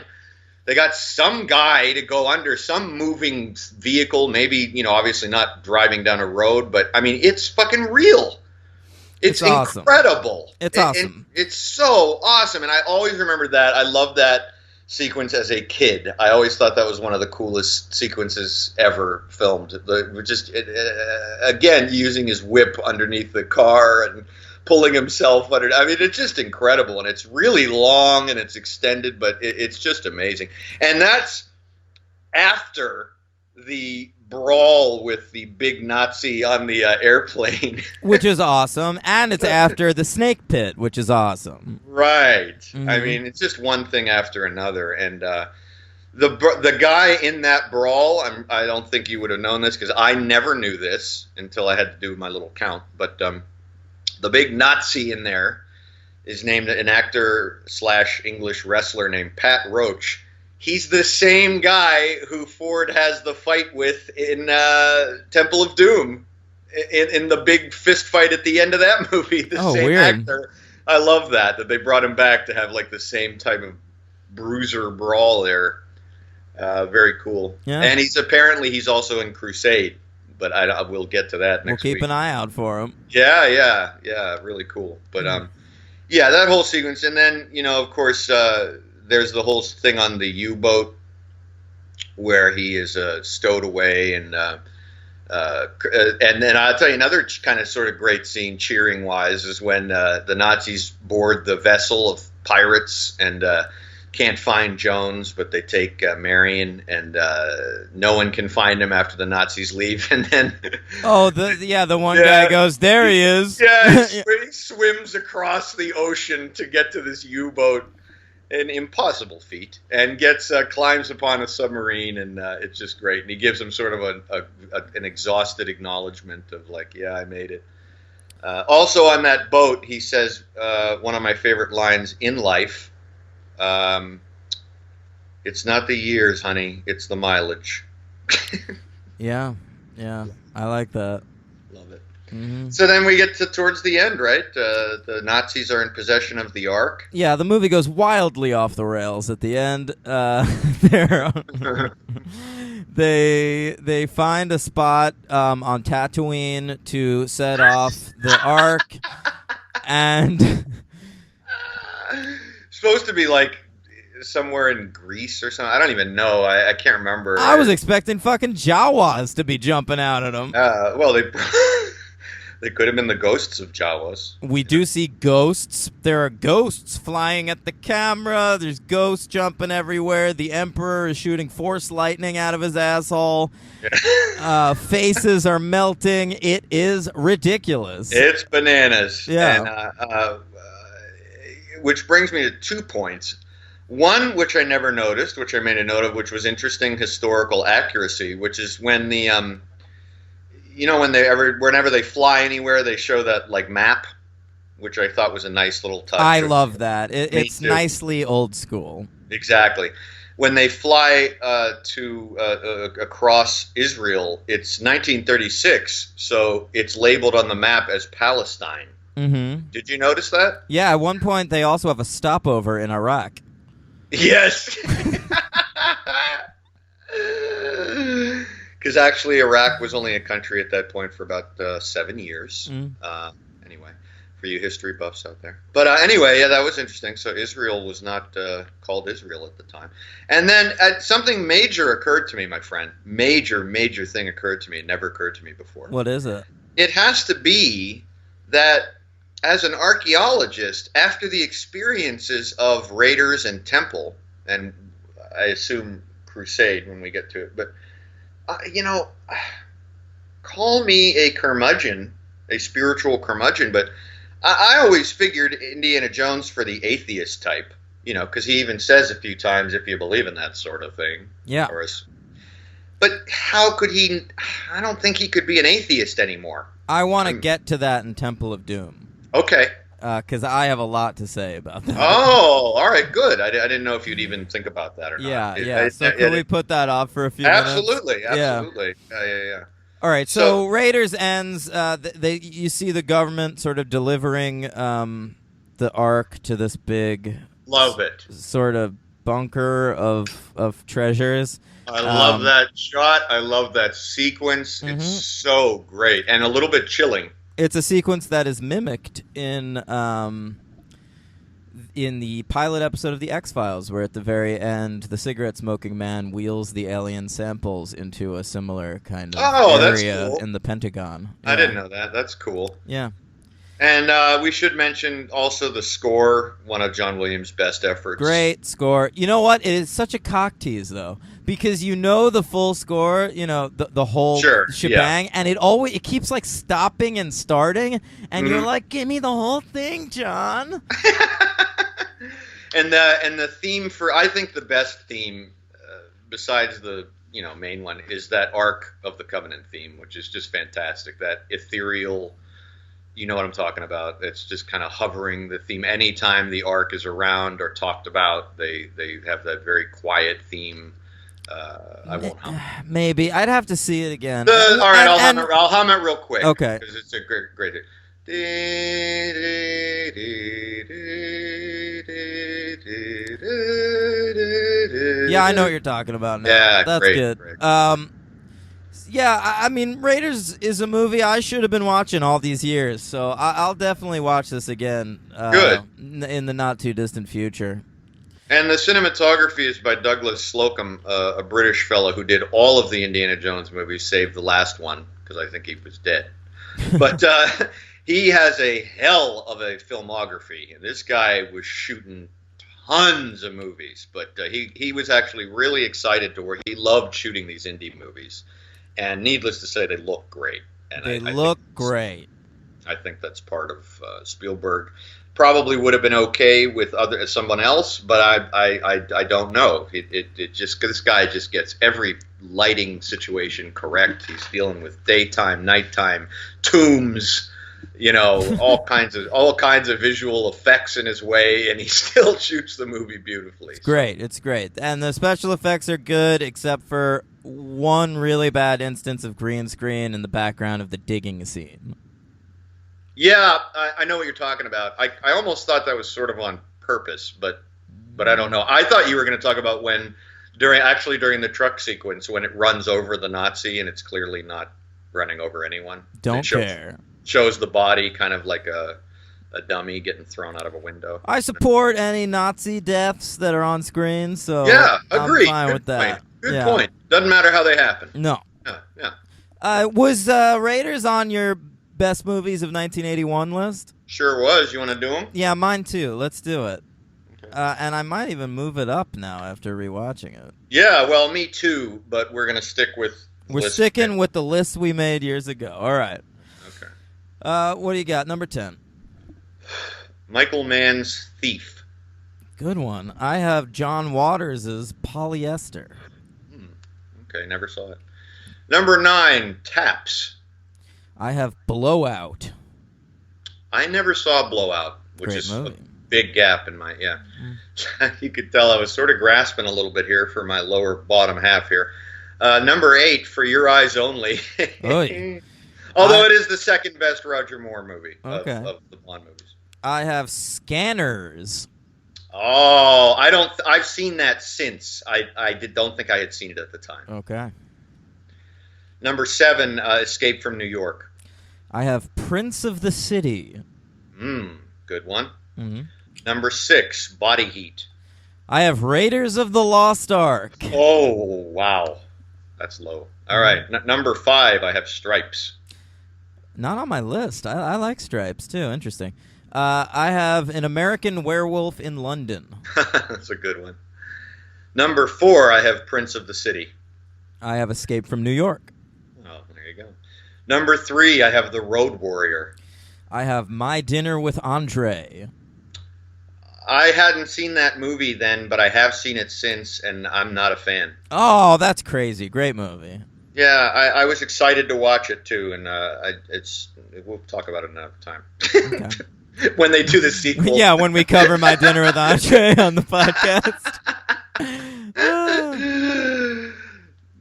They got some guy to go under some moving vehicle, maybe, obviously not driving down a road, but I mean, it's fucking real. It's
awesome.
Incredible.
It's awesome.
It's so awesome. And I always remember that. I love that sequence as a kid. I always thought that was one of the coolest sequences ever filmed. Again, using his whip underneath the car and pulling himself under. I mean, it's just incredible, and it's really long and it's extended, but it's just amazing. And that's after the brawl with the big Nazi on the airplane,
which is awesome, and it's after the snake pit, which is awesome.
Right.
Mm-hmm.
I mean, it's just one thing after another, and the guy in that brawl, I don't think you would have known this because I never knew this until I had to do my little count, but the big Nazi in there is named an actor / English wrestler named Pat Roach. He's the same guy who Ford has the fight with in Temple of Doom, in the big fist fight at the end of that movie. The same
weird.
actor. I love that they brought him back to have like the same type of bruiser brawl there. Very cool.
Yeah.
And he's also in Crusade, but I will get to that next week.
We'll keep an eye out for him.
Yeah, really cool. But yeah, that whole sequence, and then of course. There's the whole thing on the U-boat where he is stowed away, and then I'll tell you another kind of sort of great scene, cheering wise, is when the Nazis board the vessel of pirates and can't find Jones, but they take Marion, and no one can find him after the Nazis leave, and then
the one guy goes, there he is.
Yeah, he swims across the ocean to get to this U-boat. An impossible feat, and climbs upon a submarine, and it's just great. And he gives him sort of an exhausted acknowledgement of like, yeah, I made it. Also on that boat, he says one of my favorite lines in life. It's not the years, honey, it's the mileage.
Yeah, I like that.
Love it.
Mm-hmm.
So then we get towards the end, right? The Nazis are in possession of the Ark.
Yeah, the movie goes wildly off the rails at the end. They find a spot on Tatooine to set off the Ark, and
supposed to be like somewhere in Greece or something. I don't even know. I can't remember.
I was expecting fucking Jawas to be jumping out at them.
Well, they could have been the ghosts of Jawas.
We do see ghosts. There are ghosts flying at the camera. There's ghosts jumping everywhere. The Emperor is shooting force lightning out of his asshole. Faces are melting. It is ridiculous.
It's bananas.
Yeah.
And, which brings me to 2 points. One, which I never noticed, which I made a note of, which was interesting historical accuracy, which is when the whenever they fly anywhere, they show that like map, which I thought was a nice little touch.
I love that. It's
too.
Nicely old school.
Exactly. When they fly across Israel, it's 1936, so it's labeled on the map as Palestine.
Mm-hmm.
Did you notice that?
Yeah, at one point they also have a stopover in Iraq.
Yes. Because actually Iraq was only a country at that point for about 7 years. Anyway, for you history buffs out there. But anyway, yeah, that was interesting. So Israel was not called Israel at the time. And then something major occurred to me, my friend. Major thing occurred to me. It never occurred to me before.
What is it?
It has to be that as an archaeologist, after the experiences of Raiders and Temple, and I assume Crusade when we get to it, but call me a curmudgeon, a spiritual curmudgeon, but I always figured Indiana Jones for the atheist type, because he even says a few times, if you believe in that sort of thing.
Yeah.
But how could he? I don't think he could be an atheist anymore.
I want to get to that in Temple of Doom.
Okay.
Because I have a lot to say about that.
Oh, all right, good. I didn't know if you'd even think about that or not.
Yeah. So can we put that off for a few minutes?
Absolutely.
Yeah.
Yeah.
All right, so Raiders ends. You see the government sort of delivering the Ark to this big,
love it,
sort of bunker of treasures.
I love that shot. I love that sequence.
Mm-hmm.
It's so great and a little bit chilling.
It's a sequence that is mimicked in the pilot episode of The X-Files, where at the very end, the cigarette-smoking man wheels the alien samples into a similar kind of area
that's cool.
in the Pentagon.
I didn't know that. That's cool.
Yeah.
And we should mention also the score, one of John Williams' best efforts.
Great score. You know what? It is such a cock tease, though, because you know the full score, the whole shebang, and it keeps like stopping and starting, and you're like, give me the whole thing, John.
And the theme I think the best theme, besides the main one, is that Ark of the Covenant theme, which is just fantastic. That ethereal. You know what I'm talking about. It's just kind of hovering the theme. Anytime the Ark is around or talked about, they have that very quiet theme. I won't hum.
Maybe. I'd have to see it again.
All right, I'll hum it real quick.
Okay.
Because it's a great.
Yeah, I know what you're talking about now.
Yeah,
that's
great,
good.
Great.
Yeah, I mean, Raiders is a movie I should have been watching all these years, so I'll definitely watch this again.
Good.
In the not too distant future.
And the cinematography is by Douglas Slocum, a British fellow who did all of the Indiana Jones movies, save the last one, because I think he was dead. But he has a hell of a filmography, and this guy was shooting tons of movies. But he was actually really excited to work. He loved shooting these indie movies. And needless to say, they look great. And
they look great.
I think that's part of Spielberg. Probably would have been okay with someone else, but I don't know. It just this guy just gets every lighting situation correct. He's dealing with daytime, nighttime, tombs, all kinds of visual effects in his way, and he still shoots the movie beautifully.
It's great, and the special effects are good, except for one really bad instance of green screen in the background of the digging scene.
Yeah, I know what you're talking about. I almost thought that was sort of on purpose, but I don't know. I thought you were going to talk about during the truck sequence when it runs over the Nazi and it's clearly not running over anyone.
Don't care.
Shows the body kind of like a dummy getting thrown out of a window.
I support any Nazi deaths that are on screen, so
yeah, agree.
I'm fine with that.
Good point. Doesn't matter how they happen.
No.
Yeah.
Was Raiders on your best movies of 1981 list?
Sure was. You want to do them?
Yeah, mine too. Let's do it. Okay. And I might even move it up now after rewatching it.
Yeah, well, me too, but we're going to stick with...
We're sticking with the list we made years ago. All right.
Okay.
What do you got? Number 10.
Michael Mann's Thief.
Good one. I have John Waters' Polyester.
Okay, never saw it. Number 9, Taps.
I have Blowout.
I never saw Blowout, which
Great
is
movie.
a big gap in my, You could tell I was sort of grasping a little bit here for my lower bottom half here. Number 8, For Your Eyes Only. Although it is the second best Roger Moore movie of the Bond movies.
I have Scanners.
Oh, I've seen that since. Don't think I had seen it at the time.
Okay.
Number 7, Escape from New York.
I have Prince of the City.
Good one.
Mm-hmm.
Number 6, Body Heat.
I have Raiders of the Lost Ark.
Oh, wow. That's low. All right. Number 5, I have Stripes.
Not on my list. I like Stripes, too. Interesting. I have An American Werewolf in London.
That's a good one. Number 4, I have Prince of the City.
I have Escape from New York.
Oh, there you go. Number 3, I have The Road Warrior.
I have My Dinner with Andre.
I hadn't seen that movie then, but I have seen it since, and I'm not a fan.
Oh, that's crazy. Great movie.
Yeah, I was excited to watch it too, and we'll talk about it another time.
Okay.
When they do the sequel.
Yeah, when we cover My Dinner with Andre on the podcast.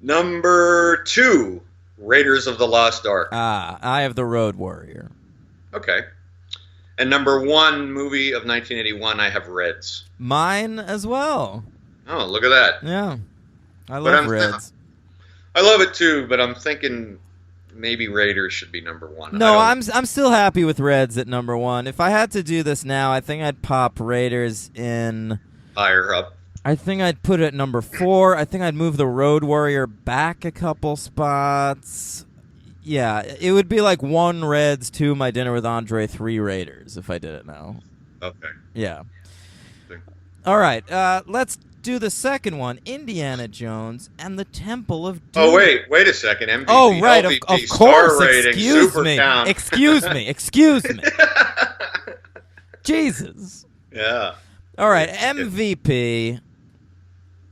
Number 2, Raiders of the Lost Ark.
I have The Road Warrior.
Okay. And number 1 movie of 1981, I have Reds.
Mine as well.
Oh, look at that.
Yeah. I love Reds.
I love it too, but I'm thinking maybe Raiders should be number 1.
No, I'm still happy with Reds at number 1. If I had to do this now, I think I'd pop Raiders in
higher up.
I think I'd put it at number 4. I think I'd move the Road Warrior back a couple spots. Yeah, it would be like 1 Reds, 2 My Dinner with Andre, 3 Raiders if I did it now.
Okay.
Yeah. All right, let's do the second one, Indiana Jones and the Temple of Doom.
Oh, wait a second. MVP,
oh, right,
LVP,
of
star
course.
rating,
Excuse
super
me.
count.
Excuse me. Jesus.
Yeah.
All right, MVP.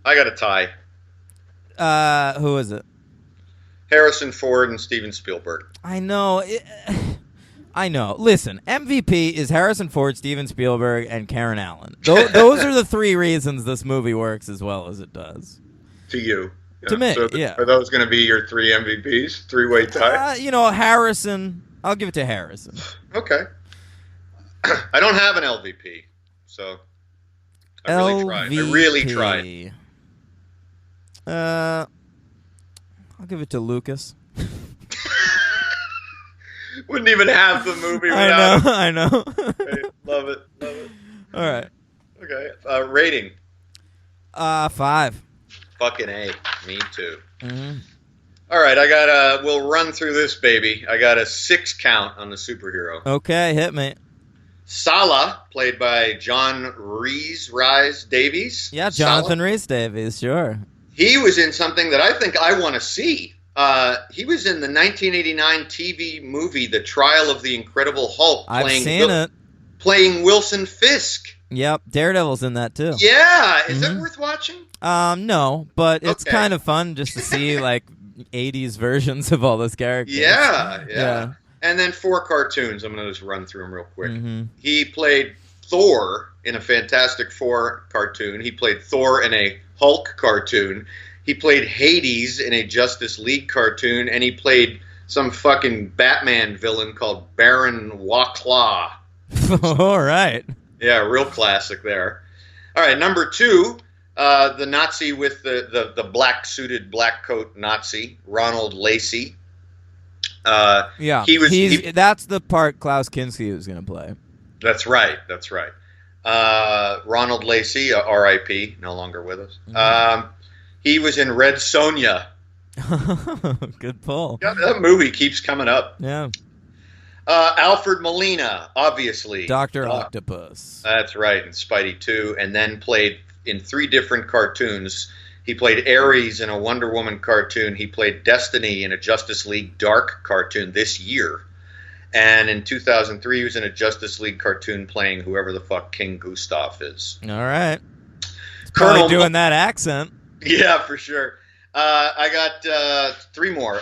I got a tie.
Who is it?
Harrison Ford and Steven Spielberg.
I know. I know. Listen, MVP is Harrison Ford, Steven Spielberg, and Karen Allen. Those are the 3 reasons this movie works as well as it does.
To you.
To me,
so
yeah.
Are those going to be your 3 MVPs? 3-way tie?
Harrison. I'll give it to Harrison.
Okay. I don't have an LVP, so I really tried.
I'll give it to Lucas.
Wouldn't even have the movie without him.
I know.
Okay, love it.
All right.
Okay. Rating.
5.
Fucking A. Me too.
Mm-hmm.
All right, we'll run through this, baby. I got a 6 count on the superhero.
Okay, hit me.
Sala, played by John Rhys Davies.
Yeah, Jonathan Rhys Davies, sure.
He was in something that I think I want to see. He was in the 1989 TV movie, The Trial of the Incredible Hulk.
I've seen it.
Playing Wilson Fisk.
Yep, Daredevil's in that too.
Yeah, is that worth watching?
No, but it's kind of fun just to see like 80s versions of all those characters.
Yeah. And then 4 cartoons. I'm going to just run through them real quick.
Mm-hmm.
He played Thor in a Fantastic Four cartoon. He played Thor in a Hulk cartoon. He played Hades in a Justice League cartoon, and he played some fucking Batman villain called Baron Waclaw.
All right.
Yeah, real classic there. All right, number 2, the Nazi with the black-suited, black-coat Nazi, Ronald Lacey.
Yeah, that's the part Klaus Kinski was going to play.
That's right. Ronald Lacey, R.I.P., no longer with us. Mm-hmm. He was in Red Sonja.
Good pull.
Yeah, that movie keeps coming up.
Yeah.
Alfred Molina, obviously.
Dr. Octopus.
That's right, in Spidey 2, and then played in 3 different cartoons. He played Ares in a Wonder Woman cartoon. He played Destiny in a Justice League Dark cartoon this year. And in 2003, he was in a Justice League cartoon playing whoever the fuck King Gustav is.
All right. Probably doing that accent.
Yeah, for sure. I got 3 more.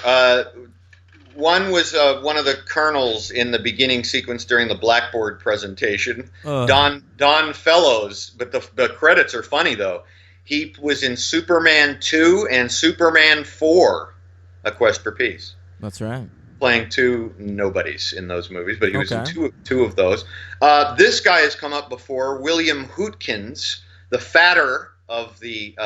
One was one of the colonels in the beginning sequence during the Blackboard presentation, Don Fellows. But the credits are funny, though. He was in Superman 2 and Superman 4, A Quest for Peace.
That's right.
Playing 2 nobodies in those movies, but he was in two of those. This guy has come up before, William Hootkins, the fatter of the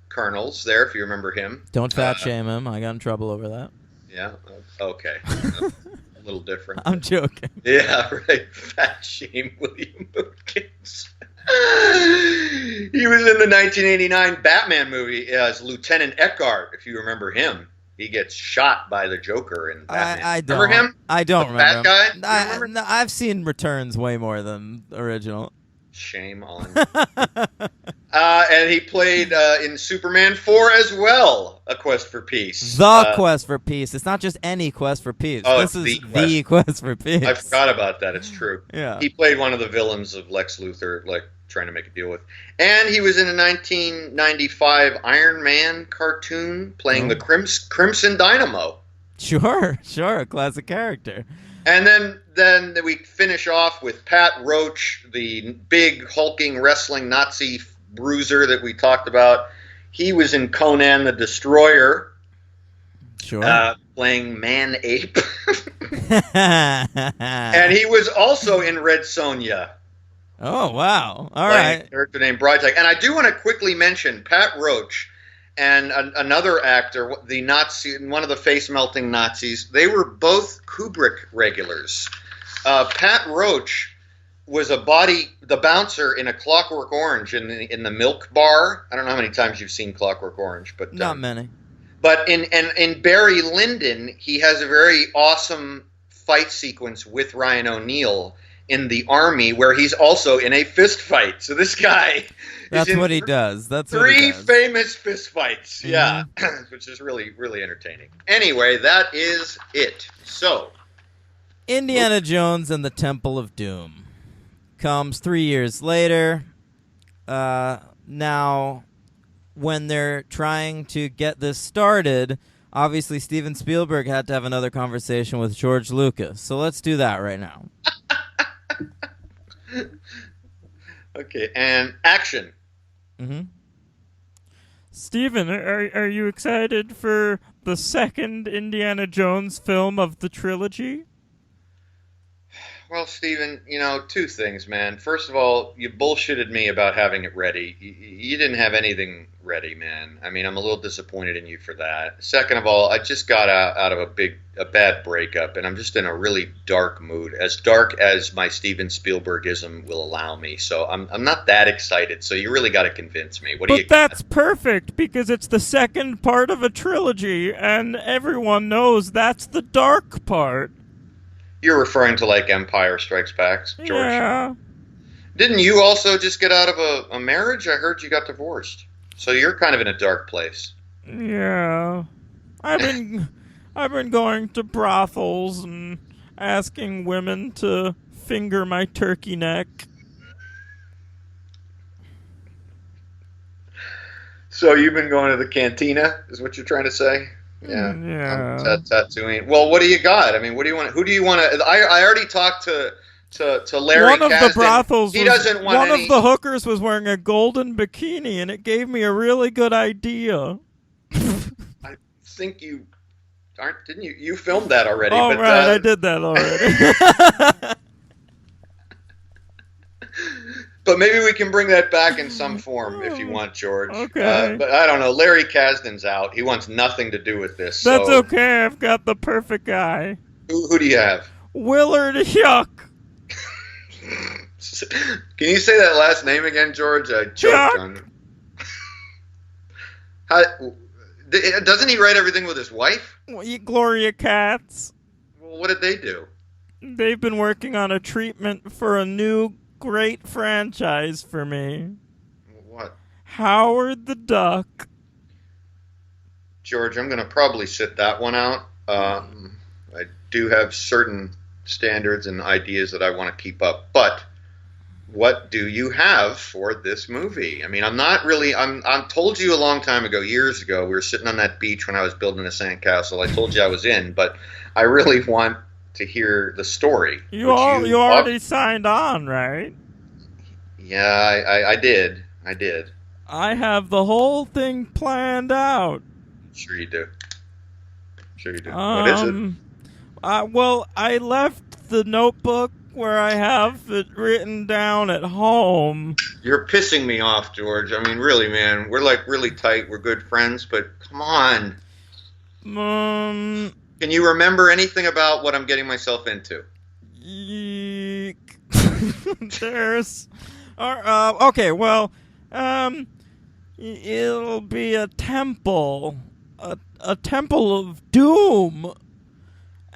colonels there, if you remember him.
Don't fat shame him. I got in trouble over that.
Yeah, okay. A little different.
I'm joking.
Yeah, right. Fat shame William Hootkins. He was in the 1989 Batman movie as Lieutenant Eckhart, if you remember him. He gets shot by the Joker in Batman.
I don't.
Remember him?
I don't remember.
That guy?
No, I've seen Returns way more than original.
Shame on you. And he played in Superman 4 as well, A Quest for Peace.
The Quest for Peace. It's not just any Quest for Peace.
Oh,
This
it's
is
the
the Quest for Peace.
I forgot about that. It's true.
Yeah.
He played one of the villains of Lex Luthor, like trying to make a deal with. And he was in a 1995 Iron Man cartoon playing the Crimson Dynamo.
Sure, a classic character.
And then we finish off with Pat Roach, the big hulking wrestling Nazi bruiser that we talked about. He was in Conan the Destroyer.
Sure.
Playing Man Ape. And he was also in Red Sonja.
Oh, wow. All
playing
right.
a character named Brightside. And I do want to quickly mention Pat Roach and another actor, the Nazi, one of the face-melting Nazis. They were both Kubrick regulars. Pat Roach was the bouncer in A Clockwork Orange in the Milk Bar. I don't know how many times you've seen Clockwork Orange, but
Not many.
But in Barry Lyndon, he has a very awesome fight sequence with Ryan O'Neal in the army, where he's also in a fist fight. So this guy,
That's what he does. That's what
three
he does.
famous fist fights.
Mhm.
Yeah, which is really, really entertaining. Anyway, that is it. So,
Indiana Jones and the Temple of Doom comes 3 years later. Now, when they're trying to get this started, obviously Steven Spielberg had to have another conversation with George Lucas. So let's do that right now.
okay, and action.
Mm-hmm.
Steven, are you excited for the second Indiana Jones film of the trilogy?
Well, Steven, two things, man. First of all, you bullshitted me about having it ready. You didn't have anything ready, man. I mean, I'm a little disappointed in you for that. Second of all, I just got out of a bad breakup, and I'm just in a really dark mood, as dark as my Steven Spielbergism will allow me. So I'm not that excited. So you really got to convince me. What do you?
But that's perfect, because it's the second part of a trilogy, and everyone knows that's the dark part.
You're referring to like Empire Strikes Back, George.
Yeah.
Didn't you also just get out of a marriage? I heard you got divorced. So you're kind of in a dark place.
Yeah. I've been going to brothels and asking women to finger my turkey neck.
So you've been going to the cantina, is what you're trying to say? Yeah. Tattooing. Well, what do you got? I mean, what do you want? Who do you want to? I already talked to Larry.
One of
Kasdan.
the brothels.
He doesn't want
one
any.
of the hookers was wearing a golden bikini, and it gave me a really good idea.
I think you aren't. Didn't you? You filmed that already.
Oh,
but,
right, I did that already.
But maybe we can bring that back in some form if you want, George.
Okay.
But I don't know. Larry Kasdan's out. He wants nothing to do with this.
That's
so
okay. I've got the perfect guy.
Who do you have?
Willard Yuck.
Can you say that last name again, George? I choked
Yuck.
on it. Doesn't he write everything with his wife?
Gloria Katz.
Well, what did they do?
They've been working on a treatment for a new great franchise for me.
What?
Howard the Duck.
George, I'm going to probably sit that one out. I do have certain standards and ideas that I want to keep up, but what do you have for this movie? I mean, I'm told you a long time ago, years ago, we were sitting on that beach when I was building a sandcastle. I told you I was in, but I really want to hear the story.
You already signed on, right?
Yeah, I did.
I have the whole thing planned out.
Sure you do. What is it?
Well, I left the notebook where I have it written down at home.
You're pissing me off, George. I mean, really, man. We're like really tight. We're good friends, but come on. Can you remember anything about what I'm getting myself into?
Yeek. There's... okay, well, it'll be a temple. A temple of doom.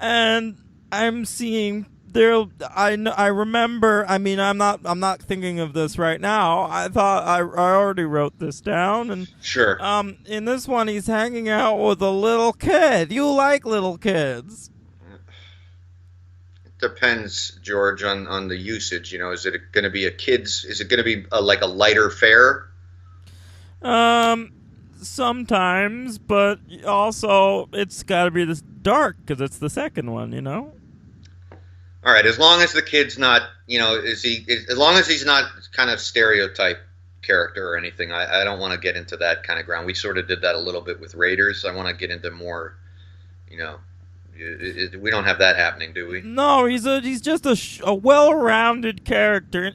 And I'm seeing I remember. I mean, I'm not thinking of this right now. I thought I already wrote this down, and
Sure.
in this one, he's hanging out with a little kid. You like little kids?
Depends, George, on the usage. Is it going to be a kids? Is it going to be like a lighter fare?
Sometimes, but also it's got to be this dark because it's the second one.
All right, as long as the kid's not, as long as he's not kind of stereotype character or anything, I don't want to get into that kind of ground. We sort of did that a little bit with Raiders. I want to get into more, we don't have that happening, do we?
No, he's just a well-rounded character.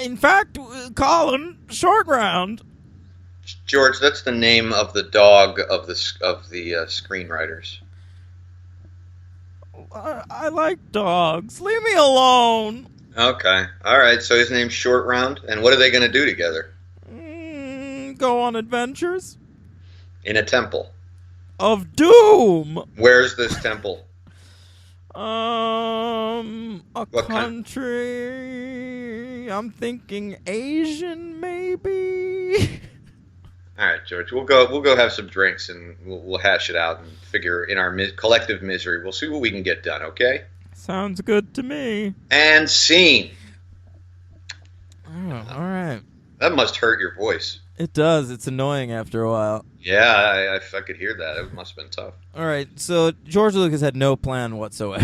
In fact, Colin Short Round.
George, that's the name of the dog of the screenwriters.
I like dogs. Leave me alone.
Okay. All right. So his name's Short Round. And what are they going to do together?
Go on adventures.
In a temple.
Of doom.
Where's this temple?
A
What
country. I'm thinking Asian, maybe.
All right, George. We'll go have some drinks and we'll hash it out and figure in our collective misery. We'll see what we can get done. Okay.
Sounds good to me.
And scene.
Oh, all right.
That must hurt your voice.
It does. It's annoying after a while.
Yeah, I could hear that. It must have been tough.
All right, so George Lucas had no plan whatsoever.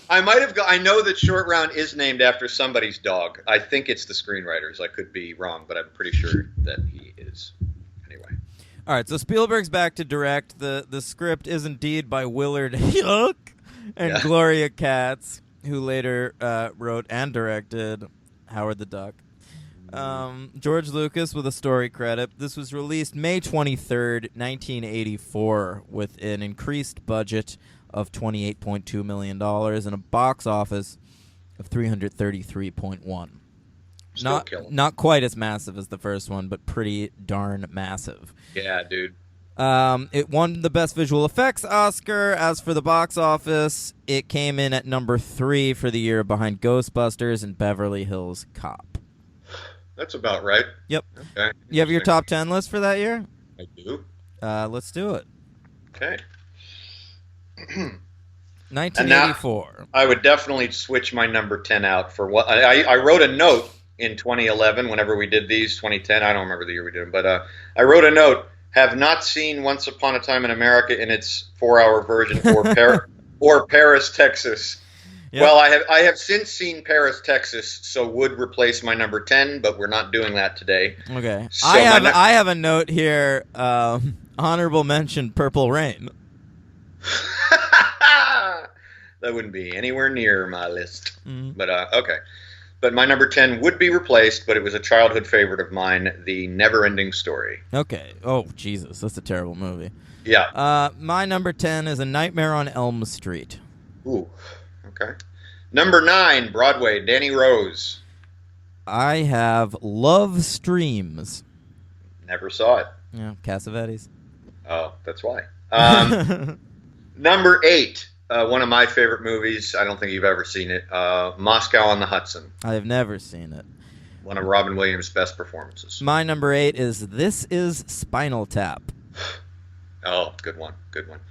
I know that Short Round is named after somebody's dog. I think it's the screenwriters. I could be wrong, but I'm pretty sure that he is. Anyway.
All right, so Spielberg's back to direct. The script is indeed by Willard Yuck and Gloria Katz, who later wrote and directed Howard the Duck. George Lucas with a story credit. This was released May 23rd, 1984, with an increased budget of $28.2 million and a box office of $333.1. Not quite as massive as the first one, but pretty darn massive.
Yeah, dude.
It won the Best Visual Effects Oscar. As for the box office, it came in at number 3 for the year behind Ghostbusters and Beverly Hills Cop.
That's about right.
Yep.
Okay.
You have your top 10 list for that year?
I do.
Let's do it.
Okay.
1984.
I would definitely switch my number 10 out for what I wrote a note in 2011 whenever we did these, 2010. I don't remember the year we did them, but I wrote a note, have not seen Once Upon a Time in America in its 4-hour version or Paris, Texas. Yep. Well, I have since seen Paris, Texas, so would replace my number 10, but we're not doing that today.
Okay.
So
I have a note here, honorable mention Purple Rain.
That wouldn't be anywhere near my list.
Mm-hmm.
But okay. But my number 10 would be replaced, but it was a childhood favorite of mine, The Never-Ending Story.
Okay. Oh, Jesus. That's a terrible movie.
Yeah.
My number 10 is A Nightmare on Elm Street.
Ooh. Okay. Number 9, Broadway, Danny Rose.
I have Love Streams.
Never saw it.
Yeah, Cassavetes.
Oh, that's why. Number 8, one of my favorite movies. I don't think you've ever seen it. Moscow on the Hudson.
I have never seen it.
One of Robin Williams' best performances.
My number 8 is This Is Spinal Tap.
Oh, good one. Good one.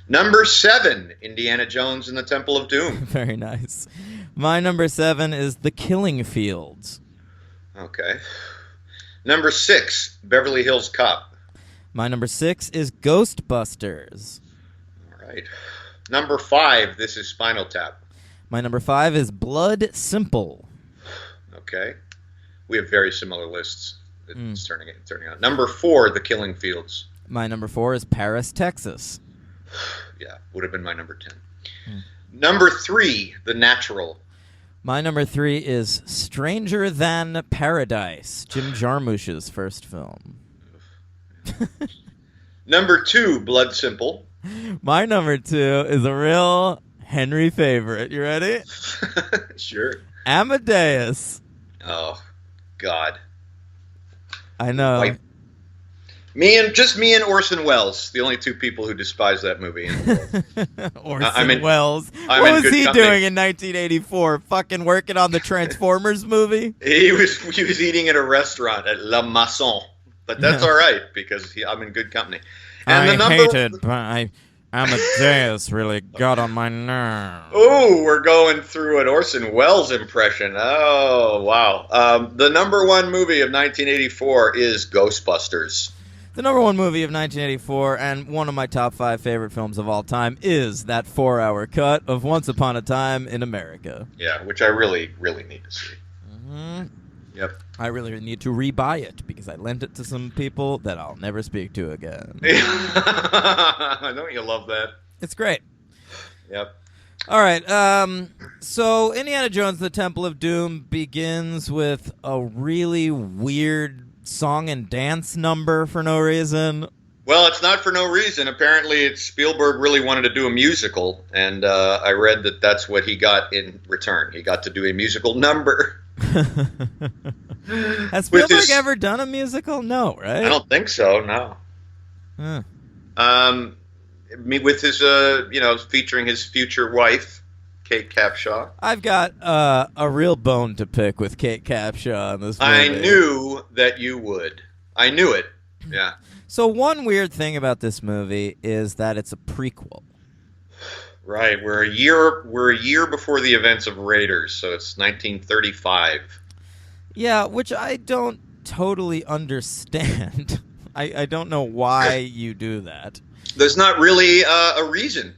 Number 7, Indiana Jones and the Temple of Doom.
Very nice. My number 7 is The Killing Fields.
Okay. Number 6, Beverly Hills Cop.
My number 6 is Ghostbusters.
All right. Number 5, This Is Spinal Tap.
My number 5 is Blood Simple.
Okay. We have very similar lists. It's turning out. Number 4, The Killing Fields.
My number 4 is Paris, Texas.
Yeah, would have been my number 10. Number 3, The Natural.
My number 3 is Stranger Than Paradise, Jim Jarmusch's first film.
Number 2, Blood Simple.
My number 2 is a real Henry favorite. You ready?
Sure.
Amadeus.
Oh, God.
I know.
Me and Orson Welles, the only two people who despise that movie.
Orson Welles.
I'm
What
in
was
good
he
company.
doing in 1984? Fucking working on the Transformers movie?
He was eating at a restaurant at La Masson, but that's all right because I'm in good company. And the number,
but Amadeus really got on my nerves.
Oh, we're going through an Orson Welles impression. Oh, wow. The number one movie of 1984 is Ghostbusters.
The number one movie of 1984 and one of my top 5 favorite films of all time is that 4-hour cut of Once Upon a Time in America.
Yeah, which I really, really need to see.
Mm-hmm.
Yep.
I really need to rebuy it because I lent it to some people that I'll never speak to again.
Don't you love that?
It's great.
Yep.
All right. So Indiana Jones: The Temple of Doom begins with a really weird song and dance number for no reason.
Well, it's not for no reason. Apparently, Spielberg really wanted to do a musical, and I read that that's what he got in return. He got to do a musical number.
Has Spielberg ever done a musical? No, right?
I don't think so. No.
Huh.
With his, featuring his future wife, Kate Capshaw.
I've got a real bone to pick with Kate Capshaw in this movie.
I knew that you would. I knew it. Yeah.
So one weird thing about this movie is that it's a prequel.
Right. We're a year before the events of Raiders, so it's 1935.
Yeah, which I don't totally understand. I don't know why you do that.
There's not really a reason.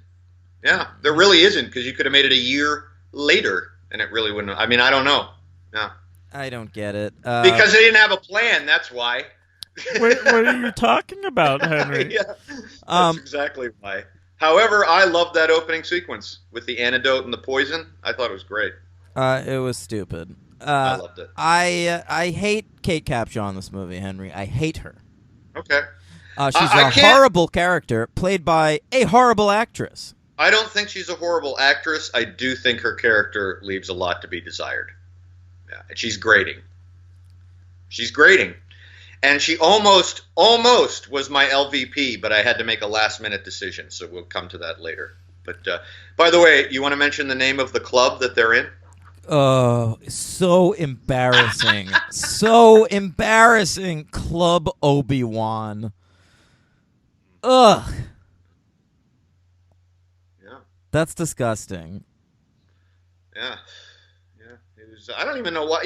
Yeah, there really isn't, because you could have made it a year later, and it really wouldn't. I mean, I don't know. Yeah.
I don't get it.
Because they didn't have a plan, that's why.
What are you talking about, Henry?
Yeah, that's exactly why. However, I loved that opening sequence with the antidote and the poison. I thought it was great.
It was stupid.
I loved it.
I hate Kate Capshaw in this movie, Henry. I hate her.
Okay.
She's a horrible character played by a horrible actress.
I don't think she's a horrible actress. I do think her character leaves a lot to be desired. Yeah, and she's grating. She's grating. And she almost was my LVP, but I had to make a last-minute decision, so we'll come to that later. But, by the way, you want to mention the name of the club that they're in?
Oh, so embarrassing. So embarrassing. Club Obi-Wan. Ugh.
Yeah.
That's disgusting.
Yeah. It was, I don't even know what,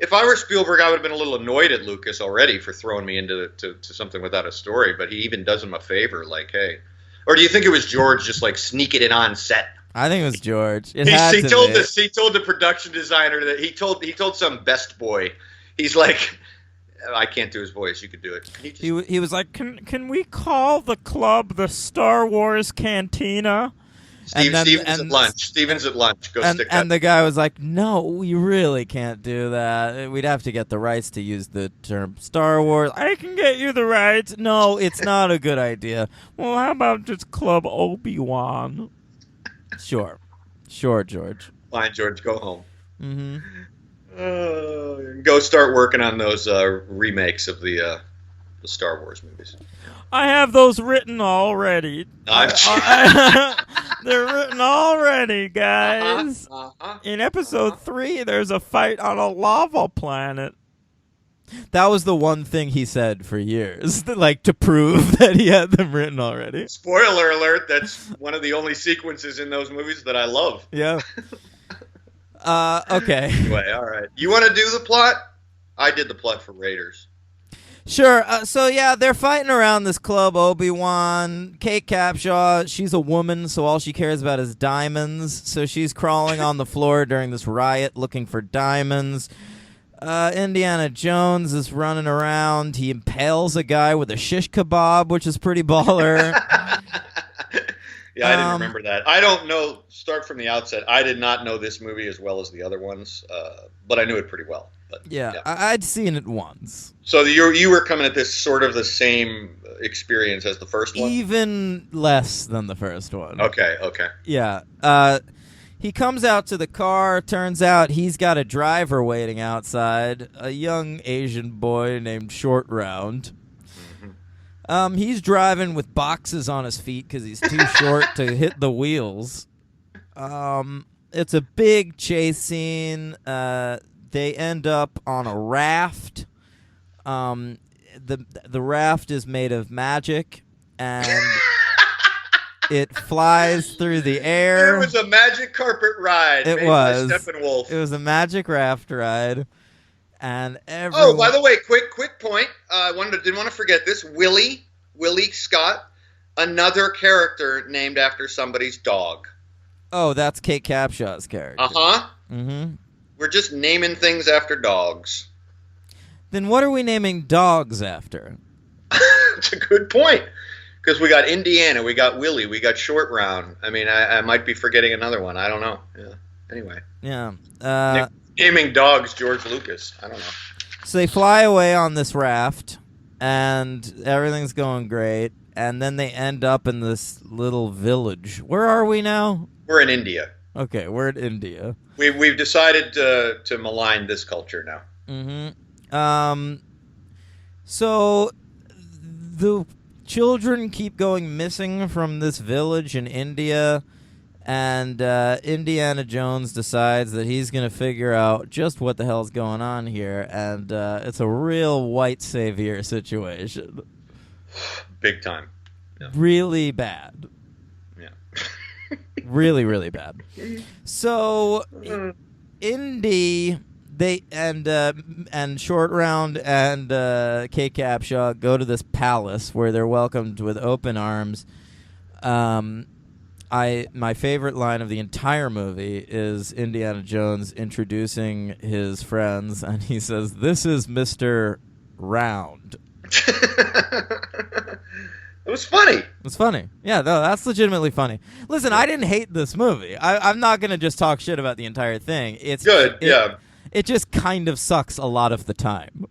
if I were Spielberg, I would have been a little annoyed at Lucas already for throwing me into to something without a story, but he even does him a favor, like, hey. Or do you think it was George just like sneaking it on set?
I think it was George. He
told the production designer that he told some best boy, he's like, I can't do his voice. You could do it.
He was like, can we call the club the Star Wars Cantina?
Steven's at lunch. Go stick that.
And the guy was like, no, we really can't do that. We'd have to get the rights to use the term Star Wars. I can get you the rights. No, it's not a good idea.
Well, how about just Club Obi-Wan?
Sure, George.
Fine, George, go home.
Mm-hmm.
Go start working on those remakes of the Star Wars movies.
I have those written already. They're written already, guys. In episode 3, there's a fight on a lava planet.
That was the one thing he said for years, like to prove that he had them written already.
Spoiler alert, that's one of the only sequences in those movies that I love.
Yeah. Okay.
Anyway, all right. You want to do the plot? I did the plot for Raiders.
Sure. They're fighting around this club, Obi-Wan. Kate Capshaw, she's a woman, so all she cares about is diamonds. So she's crawling on the floor during this riot looking for diamonds. Indiana Jones is running around. He impales a guy with a shish kebab, which is pretty baller.
Yeah, I didn't remember that. I don't know, start from the outset, I did not know this movie as well as the other ones, but I knew it pretty well. But,
yeah. I'd seen it once.
So you were coming at this sort of the same experience as the first one?
Even less than the first one.
Okay.
Yeah. He comes out to the car. Turns out he's got a driver waiting outside, a young Asian boy named Short Round. He's driving with boxes on his feet because he's too short to hit the wheels. It's a big chase scene. They end up on a raft. The raft is made of magic, and it flies through the air.
It was a magic carpet ride.
It
made
was.
by Steppenwolf.
It was a magic raft ride, and everyone...
Oh, by the way, quick point. Didn't want to forget this. Willie Scott, another character named after somebody's dog.
Oh, that's Kate Capshaw's character.
Uh-huh.
Mm-hmm.
We're just naming things after dogs.
Then what are we naming dogs after?
It's a good point. Because we got Indiana, we got Willie, we got Short Round. I mean, I might be forgetting another one. I don't know. Yeah. Anyway.
Yeah.
Naming dogs George Lucas. I don't know.
So they fly away on this raft, and everything's going great. And then they end up in this little village. Where are we now?
We're in India.
Okay, we're in India.
We've decided to malign this culture now.
Mm-hmm. So the children keep going missing from this village in India, and Indiana Jones decides that he's going to figure out just what the hell's going on here, and it's a real white savior situation.
Big time. Yeah.
Really bad.
Yeah.
Really, really bad. So, Indy, they and Short Round and Kate Capshaw go to this palace where they're welcomed with open arms. My favorite line of the entire movie is Indiana Jones introducing his friends, and he says, "This is Mr. Round."
It was funny.
It's funny. Yeah, no, that's legitimately funny. Listen, I didn't hate this movie. I'm not going to just talk shit about the entire thing. It's
good, yeah.
It just kind of sucks a lot of the time.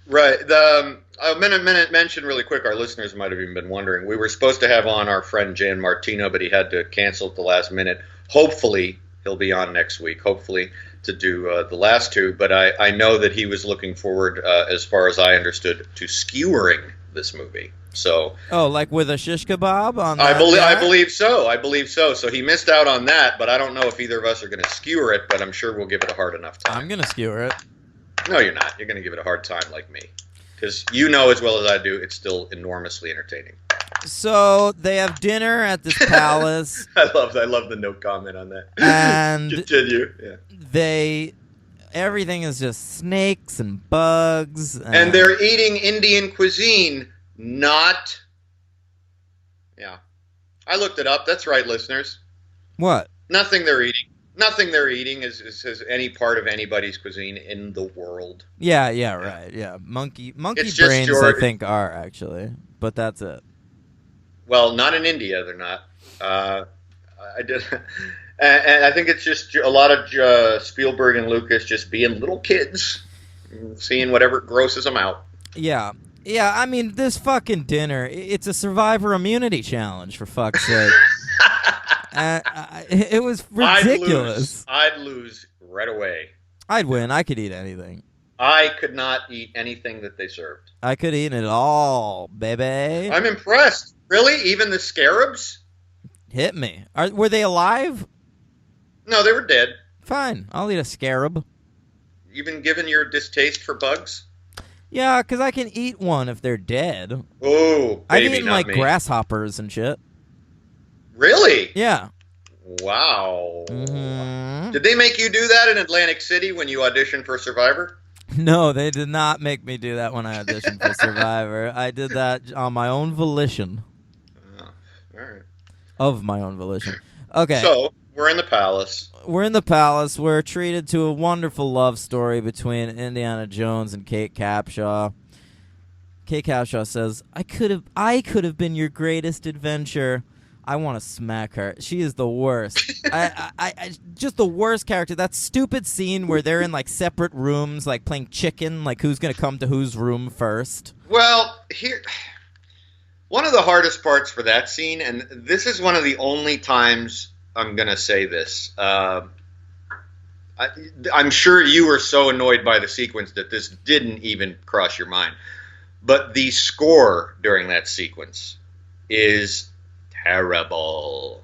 Right. A minute mention really quick. Our listeners might have even been wondering. We were supposed to have on our friend Jan Martino, but he had to cancel at the last minute. Hopefully, he'll be on next week. Hopefully, to do the last two. But I know that he was looking forward, as far as I understood, to skewering this movie. So,
like with a shish kebab on
I
that
believe so. So he missed out on that, but I don't know if either of us are going to skewer it, but I'm sure we'll give it a hard enough time.
I'm going to skewer it.
No, you're not. You're going to give it a hard time like me. Because you know as well as I do, it's still enormously entertaining.
So they have dinner at this palace.
I love the no comment on that.
And
continue. Yeah.
Everything is just snakes and bugs.
And they're eating Indian cuisine. Not. Yeah. I looked it up. That's right, listeners.
What?
Nothing they're eating is any part of anybody's cuisine in the world.
Yeah, right. Yeah. Monkey
It's
brains,
just
I think, are actually. But that's it.
Well, not in India, they're not. I did. And I think it's just a lot of Spielberg and Lucas just being little kids, seeing whatever grosses them out.
Yeah. Yeah, I mean, this fucking dinner, it's a Survivor immunity challenge, for fuck's sake. It was ridiculous.
I'd lose right away.
I'd win. I could eat anything.
I could not eat anything that they served.
I could eat it all, baby.
I'm impressed. Really? Even the scarabs?
Hit me. Were they alive?
No, they were dead.
Fine. I'll eat a scarab.
Even given your distaste for bugs?
Yeah, because I can eat one if they're dead.
Oh, baby,
I've eaten,
not
like,
me.
grasshoppers and shit.
Really?
Yeah.
Wow.
Mm-hmm.
Did they make you do that in Atlantic City when you auditioned for Survivor?
No, they did not make me do that when I auditioned for Survivor. I did that on my own volition.
Oh, all right.
Of my own volition. Okay.
So, we're in the palace.
We're in the palace. We're treated to a wonderful love story between Indiana Jones and Kate Capshaw. Kate Capshaw says, I could have been your greatest adventure. I want to smack her. She is the worst. I just the worst character. That stupid scene where they're in like separate rooms, like playing chicken, like who's gonna come to whose room first.
Well, one of the hardest parts for that scene, and this is one of the only times I'm gonna say this. I'm sure you were so annoyed by the sequence that this didn't even cross your mind. But the score during that sequence is terrible.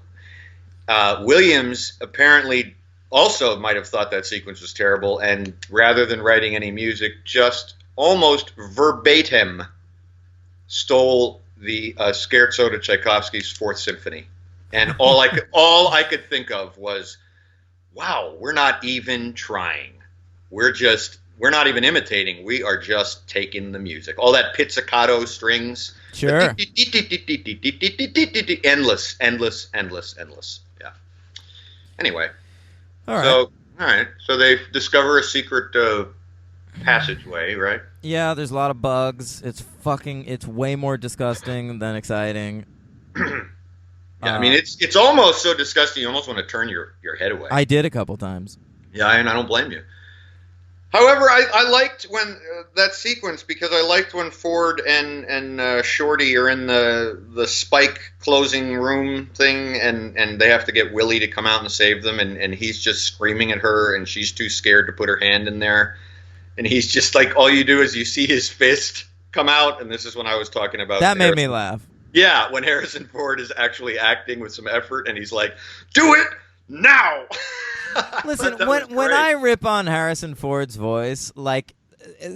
Williams apparently also might have thought that sequence was terrible, and rather than writing any music, just almost verbatim stole the scherzo to Tchaikovsky's Fourth Symphony. And all I could think of was, wow, we're not even trying. We're not even imitating. We are just taking the music. All that pizzicato strings.
Sure.
Endless. Yeah. Anyway. All right. So they discover a secret passageway, right?
Yeah, there's a lot of bugs. It's way more disgusting than exciting.
Yeah, I mean, it's almost so disgusting you almost want to turn your head away.
I did a couple times.
Yeah, and I don't blame you. However, I liked when that sequence, because I liked when Ford and Shorty are in the Spike closing room thing, and they have to get Willie to come out and save them, and he's just screaming at her, and she's too scared to put her hand in there, and he's just like, all you do is you see his fist come out, and this is when I was talking about
that made me laugh.
Yeah, when Harrison Ford is actually acting with some effort, and he's like, "Do it now."
Listen, when I rip on Harrison Ford's voice, like,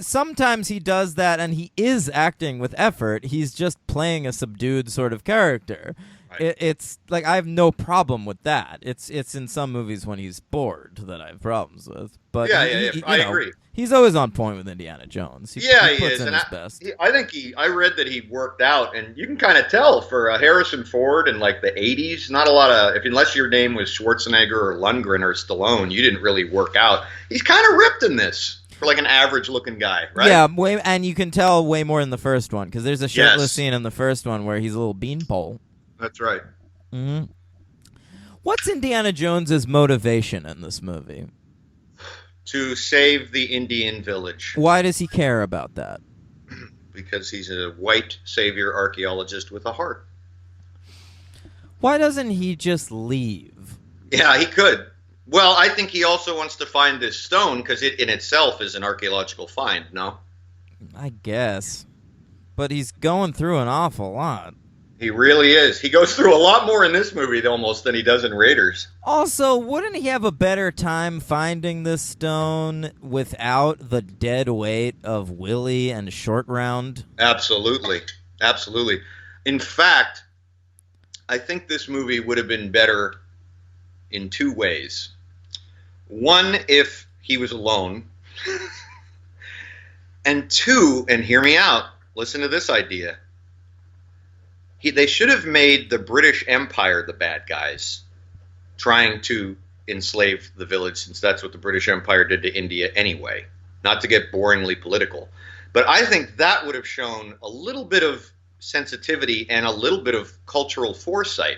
sometimes he does that and he is acting with effort. He's just playing a subdued sort of character. Right. It's like, I have no problem with that. It's in some movies when he's bored that I have problems with. But
yeah, I agree.
He's always on point with Indiana Jones. He puts in his best.
I read that he worked out, and you can kind of tell for Harrison Ford in like the 80s, not a lot of, unless your name was Schwarzenegger or Lundgren or Stallone, you didn't really work out. He's kind of ripped in this for like an average looking guy, right?
Yeah, and you can tell way more in the first one, because there's a shirtless scene in the first one where he's a little beanpole.
That's right.
Mm-hmm. What's Indiana Jones's motivation in this movie?
To save the Indian village.
Why does he care about that?
Because he's a white savior archaeologist with a heart.
Why doesn't he just leave?
Yeah, he could. Well, I think he also wants to find this stone because it in itself is an archaeological find, no?
I guess. But he's going through an awful lot.
He really is. He goes through a lot more in this movie almost than he does in Raiders.
Also, wouldn't he have a better time finding this stone without the dead weight of Willie and Short Round?
Absolutely. Absolutely. In fact, I think this movie would have been better in two ways. One, if he was alone. And two, and hear me out, listen to this idea. They should have made the British Empire the bad guys, trying to enslave the village, since that's what the British Empire did to India anyway. Not to get boringly political. But I think that would have shown a little bit of sensitivity and a little bit of cultural foresight.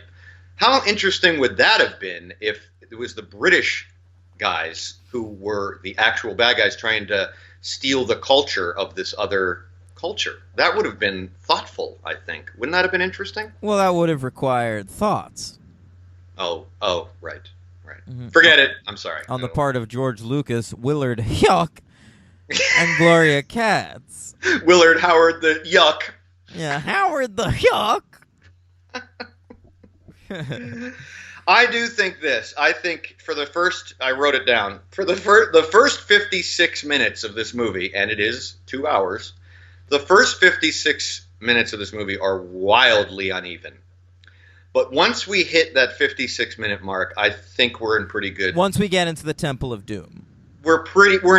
How interesting would that have been if it was the British guys who were the actual bad guys trying to steal the culture of this other culture? That would have been thoughtful, I think. Wouldn't that have been interesting?
Well, that would have required thoughts.
Oh, right. Mm-hmm. Forget it. I'm sorry.
On the part of George Lucas, Willard Yuck, and Gloria Katz.
Willard Howard the Yuck.
Yeah, Howard the Yuck.
I do think this. I think I wrote it down. For the first 56 minutes of this movie, and it is 2 hours, the first 56 minutes of this movie are wildly uneven. But once we hit that 56-minute mark, I think we're in pretty good.
Once we get into the Temple of Doom,
we're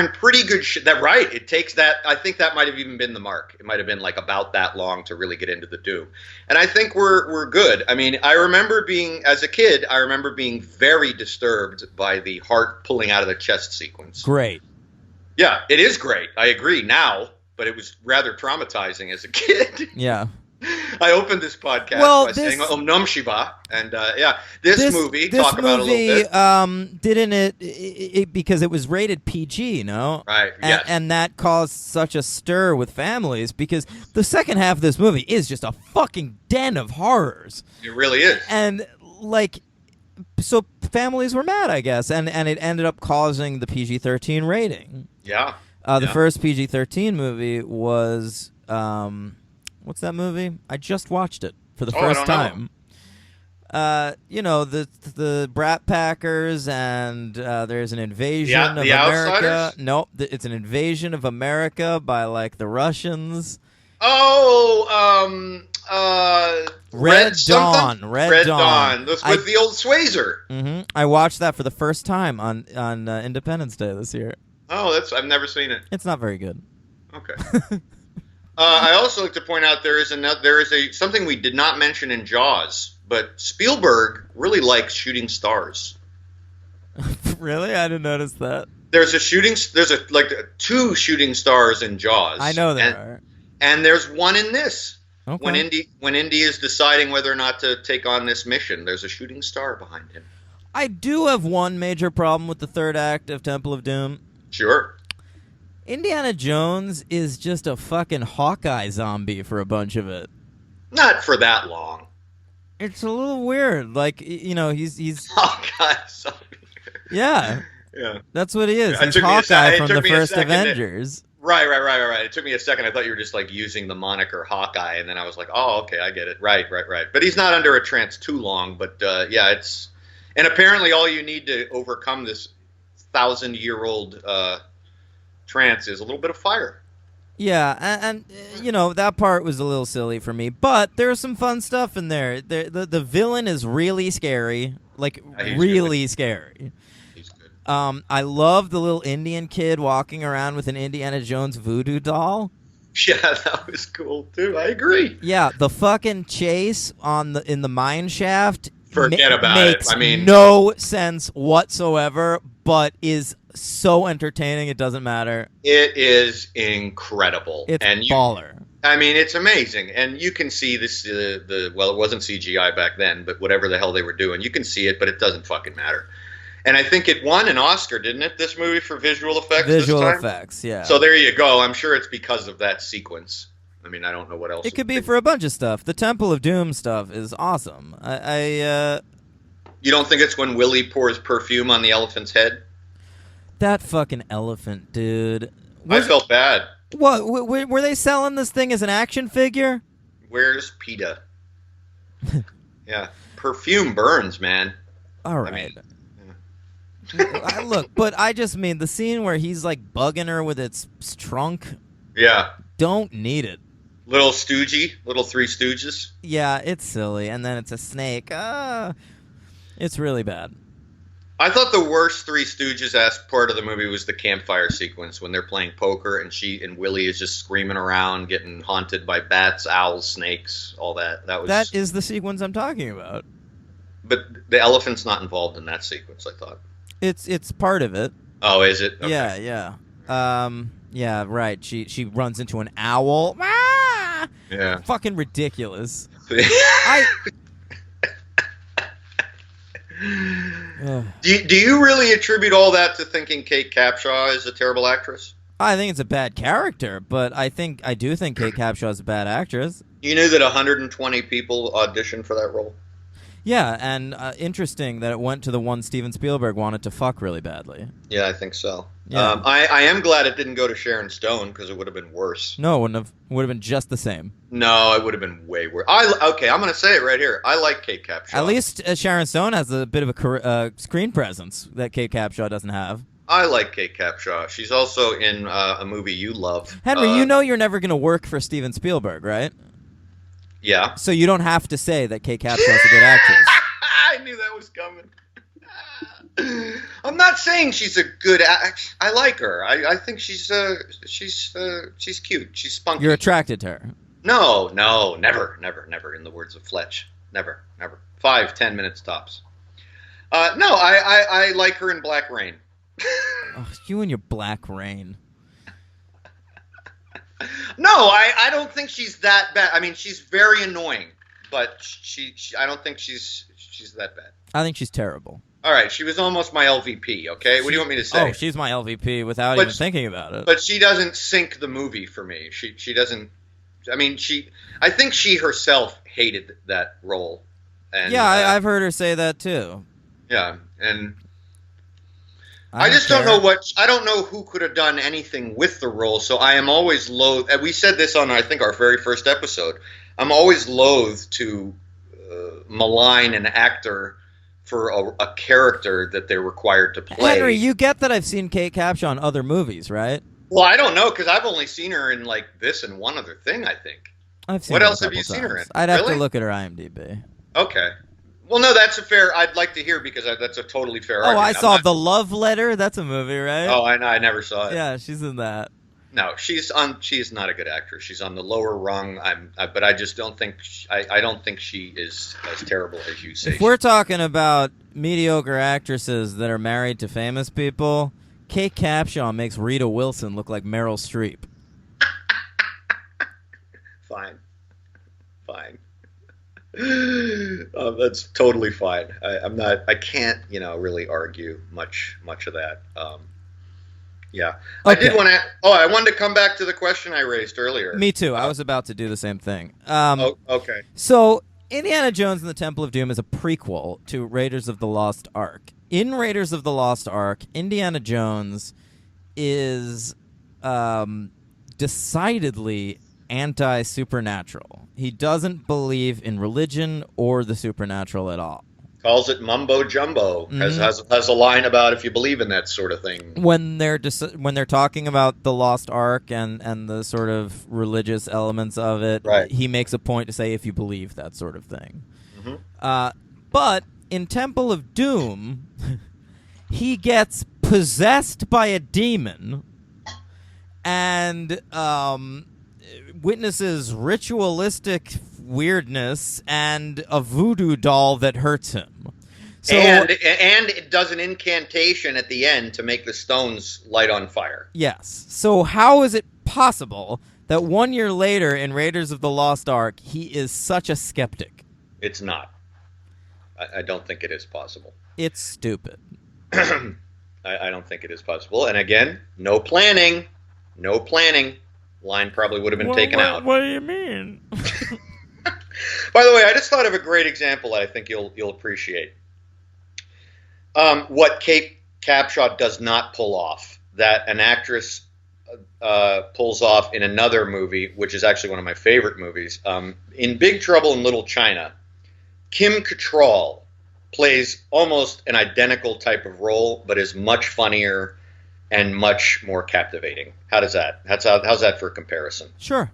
in pretty good shape. That right? It takes that. I think that might have even been the mark. It might have been like about that long to really get into the Doom. And I think we're good. I mean, as a kid, I remember being very disturbed by the heart pulling out of the chest sequence.
Great.
Yeah, it is great. I agree now. But it was rather traumatizing as a kid.
Yeah.
I opened this podcast by saying Om Nam Shiva, and this movie about a little bit.
Didn't it because it was rated PG, no?
Right. Yes.
And that caused such a stir with families because the second half of this movie is just a fucking den of horrors.
It really is.
And so families were mad, I guess, and it ended up causing the PG-13 rating.
Yeah.
The first PG-13 movie was what's that movie? I just watched it for the
I
first
don't know.
time. The Brat Packers, and there's an invasion of
The
America.
Outsiders?
Nope, it's an invasion of America by like the Russians.
Oh,
Red
something?
Dawn. Red Dawn.
This with the old Swayzer.
I watched that for the first time on Independence Day this year.
Oh, I've never seen it.
It's not very good.
Okay. I also like to point out there is something we did not mention in Jaws, but Spielberg really likes shooting stars.
Really? I didn't notice that.
There's two shooting stars in Jaws.
I know there are.
And there's one in this.
Okay.
When Indy is deciding whether or not to take on this mission, there's a shooting star behind him.
I do have one major problem with the third act of Temple of Doom.
Sure.
Indiana Jones is just a fucking Hawkeye zombie for a bunch of it.
Not for that long.
It's a little weird. Like, he's
Hawkeye zombie.
Yeah.
Yeah.
That's what he is.
It
He's
took me a
Hawkeye
sec- it
from
took
the
me a
first
second to-
Avengers.
Right. It took me a second. I thought you were just like using the moniker Hawkeye, and then I was like, oh, okay, I get it. Right. But he's not under a trance too long. But yeah, it's and apparently all you need to overcome this 1,000-year-old trance is a little bit of fire.
Yeah, and that part was a little silly for me, but there's some fun stuff in there. The villain is really scary, like really scary.
He's good.
I love the little Indian kid walking around with an Indiana Jones voodoo doll.
Yeah, that was cool too. I agree.
Yeah, the fucking chase in the mine shaft.
Forget about it.
Makes
I mean,
no sense whatsoever, but is so entertaining. It doesn't matter.
it is incredible.
It's
and
baller.
I mean, it's amazing, and you can see this. Well, it wasn't CGI back then, but whatever the hell they were doing, you can see it, but it doesn't fucking matter. And I think it won an Oscar, didn't it? This movie for visual effects.
Visual
this time?
effects, yeah.
So there you go. I'm sure it's because of that sequence. I mean, I don't know what else.
It could be for a bunch of stuff. The Temple of Doom stuff is awesome.
You don't think it's when Willie pours perfume on the elephant's head?
That fucking elephant, dude.
I felt bad.
What? Were they selling this thing as an action figure?
Where's PETA? Yeah, perfume burns, man.
All right. Look, but I just mean the scene where he's like bugging her with its trunk.
Yeah.
Don't need it.
Little Stoogie, little Three Stooges.
Yeah, it's silly, and then it's a snake. It's really bad.
I thought the worst Three Stooges part of the movie was the campfire sequence when they're playing poker and Willie is just screaming around, getting haunted by bats, owls, snakes, all that.
That is the sequence I'm talking about.
But the elephant's not involved in that sequence, I thought.
It's part of it.
Oh, is it? Okay.
Yeah. Yeah, right. She runs into an owl.
Yeah.
Fucking ridiculous.
Do you really attribute all that to thinking Kate Capshaw is a terrible actress?
I think it's a bad character, but I do think Kate Capshaw is a bad actress.
You knew that 120 people auditioned for that role?
Yeah, and interesting that it went to the one Steven Spielberg wanted to fuck really badly.
Yeah, I think so.
Yeah.
I am glad it didn't go to Sharon Stone because it would have been worse.
No, it wouldn't have. Would have been just the same.
No, it would have been way worse. Okay, I'm going to say it right here. I like Kate Capshaw.
At least Sharon Stone has a bit of a screen presence that Kate Capshaw doesn't have.
I like Kate Capshaw. She's also in a movie you love.
Henry, you know you're never going to work for Steven Spielberg, right?
Yeah.
So you don't have to say that Kate Capshaw is a good actress.
I knew that was coming. I'm not saying she's a good act. I like her. I think she's cute. She's spunky.
You're attracted to her.
No, never. In the words of Fletch, never. 5-10 minutes tops. No, I like her in Black Rain.
Oh, you and your Black Rain.
No, I don't think she's that bad. I mean, she's very annoying, but I don't think she's that bad.
I think she's terrible.
All right, she was almost my LVP, okay? What do you want me to say?
Oh, she's my LVP without even thinking about it.
But she doesn't sink the movie for me. She doesn't. I mean, I think she herself hated that role. And,
yeah, I've heard her say that too.
Yeah, and I just don't know I don't know who could have done anything with the role, so I am always loath, and we said this on, I think, our very first episode, I'm always loath to malign an actor for a character that they're required to play.
Henry, you get that I've seen Kate Capshaw in other movies, right?
Well, I don't know, because I've only seen her in, like, this and one other thing, I think.
I've seen
what
her
else have you seen her in?
I'd have
Really?
to look at her IMDb.
Okay. Well, no, that's a fair, I'd like to hear, because that's a totally fair
Oh,
argument.
I saw The Love Letter. That's a movie, right?
Oh, I never saw it.
Yeah, she's in that.
No, she's not a good actress. She's on the lower rung. But I just don't think I don't think she is as terrible as you say.
If we're talking about mediocre actresses that are married to famous people, Kate Capshaw makes Rita Wilson look like Meryl Streep.
Fine. That's totally fine. I can't really argue much of that. Yeah.
Okay.
I wanted to come back to the question I raised earlier.
Me too. I was about to do the same thing.
Okay.
So, Indiana Jones and the Temple of Doom is a prequel to Raiders of the Lost Ark. In Raiders of the Lost Ark, Indiana Jones is decidedly anti-supernatural. He doesn't believe in religion or the supernatural at all.
Calls it mumbo jumbo. Has a line about if you believe in that sort of thing.
When they're talking about the Lost Ark and the sort of religious elements of it,
right,
he makes a point to say if you believe that sort of thing.
Mm-hmm.
But in Temple of Doom, he gets possessed by a demon and witnesses ritualistic weirdness and a voodoo doll that hurts him. So,
and it does an incantation at the end to make the stones light on fire.
Yes. So how is it possible that 1 year later in Raiders of the Lost Ark, he is such a skeptic?
It's not. I don't think it is possible.
It's stupid.
I don't think it is possible. And again, no planning. Line probably would have been taken out.
What do you mean?
By the way, I just thought of a great example that I think you'll appreciate. What Kate Capshaw does not pull off, that an actress pulls off in another movie, which is actually one of my favorite movies. In Big Trouble in Little China, Kim Cattrall plays almost an identical type of role, but is much funnier and much more captivating. How does that? How's that for a comparison?
Sure.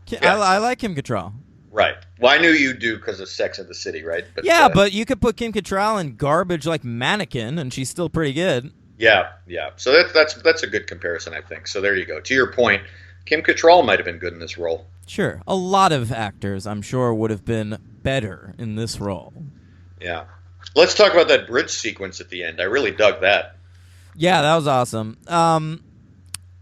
Yeah.
I like Kim Cattrall.
Right. Well, I knew you do because of Sex and the City, right? But,
yeah, but you could put Kim Cattrall in garbage like Mannequin, and she's still pretty good.
Yeah. So that's a good comparison, I think. So there you go. To your point, Kim Cattrall might have been good in this role.
Sure. A lot of actors, I'm sure, would have been better in this role.
Yeah. Let's talk about that bridge sequence at the end. I really dug that.
Yeah, that was awesome.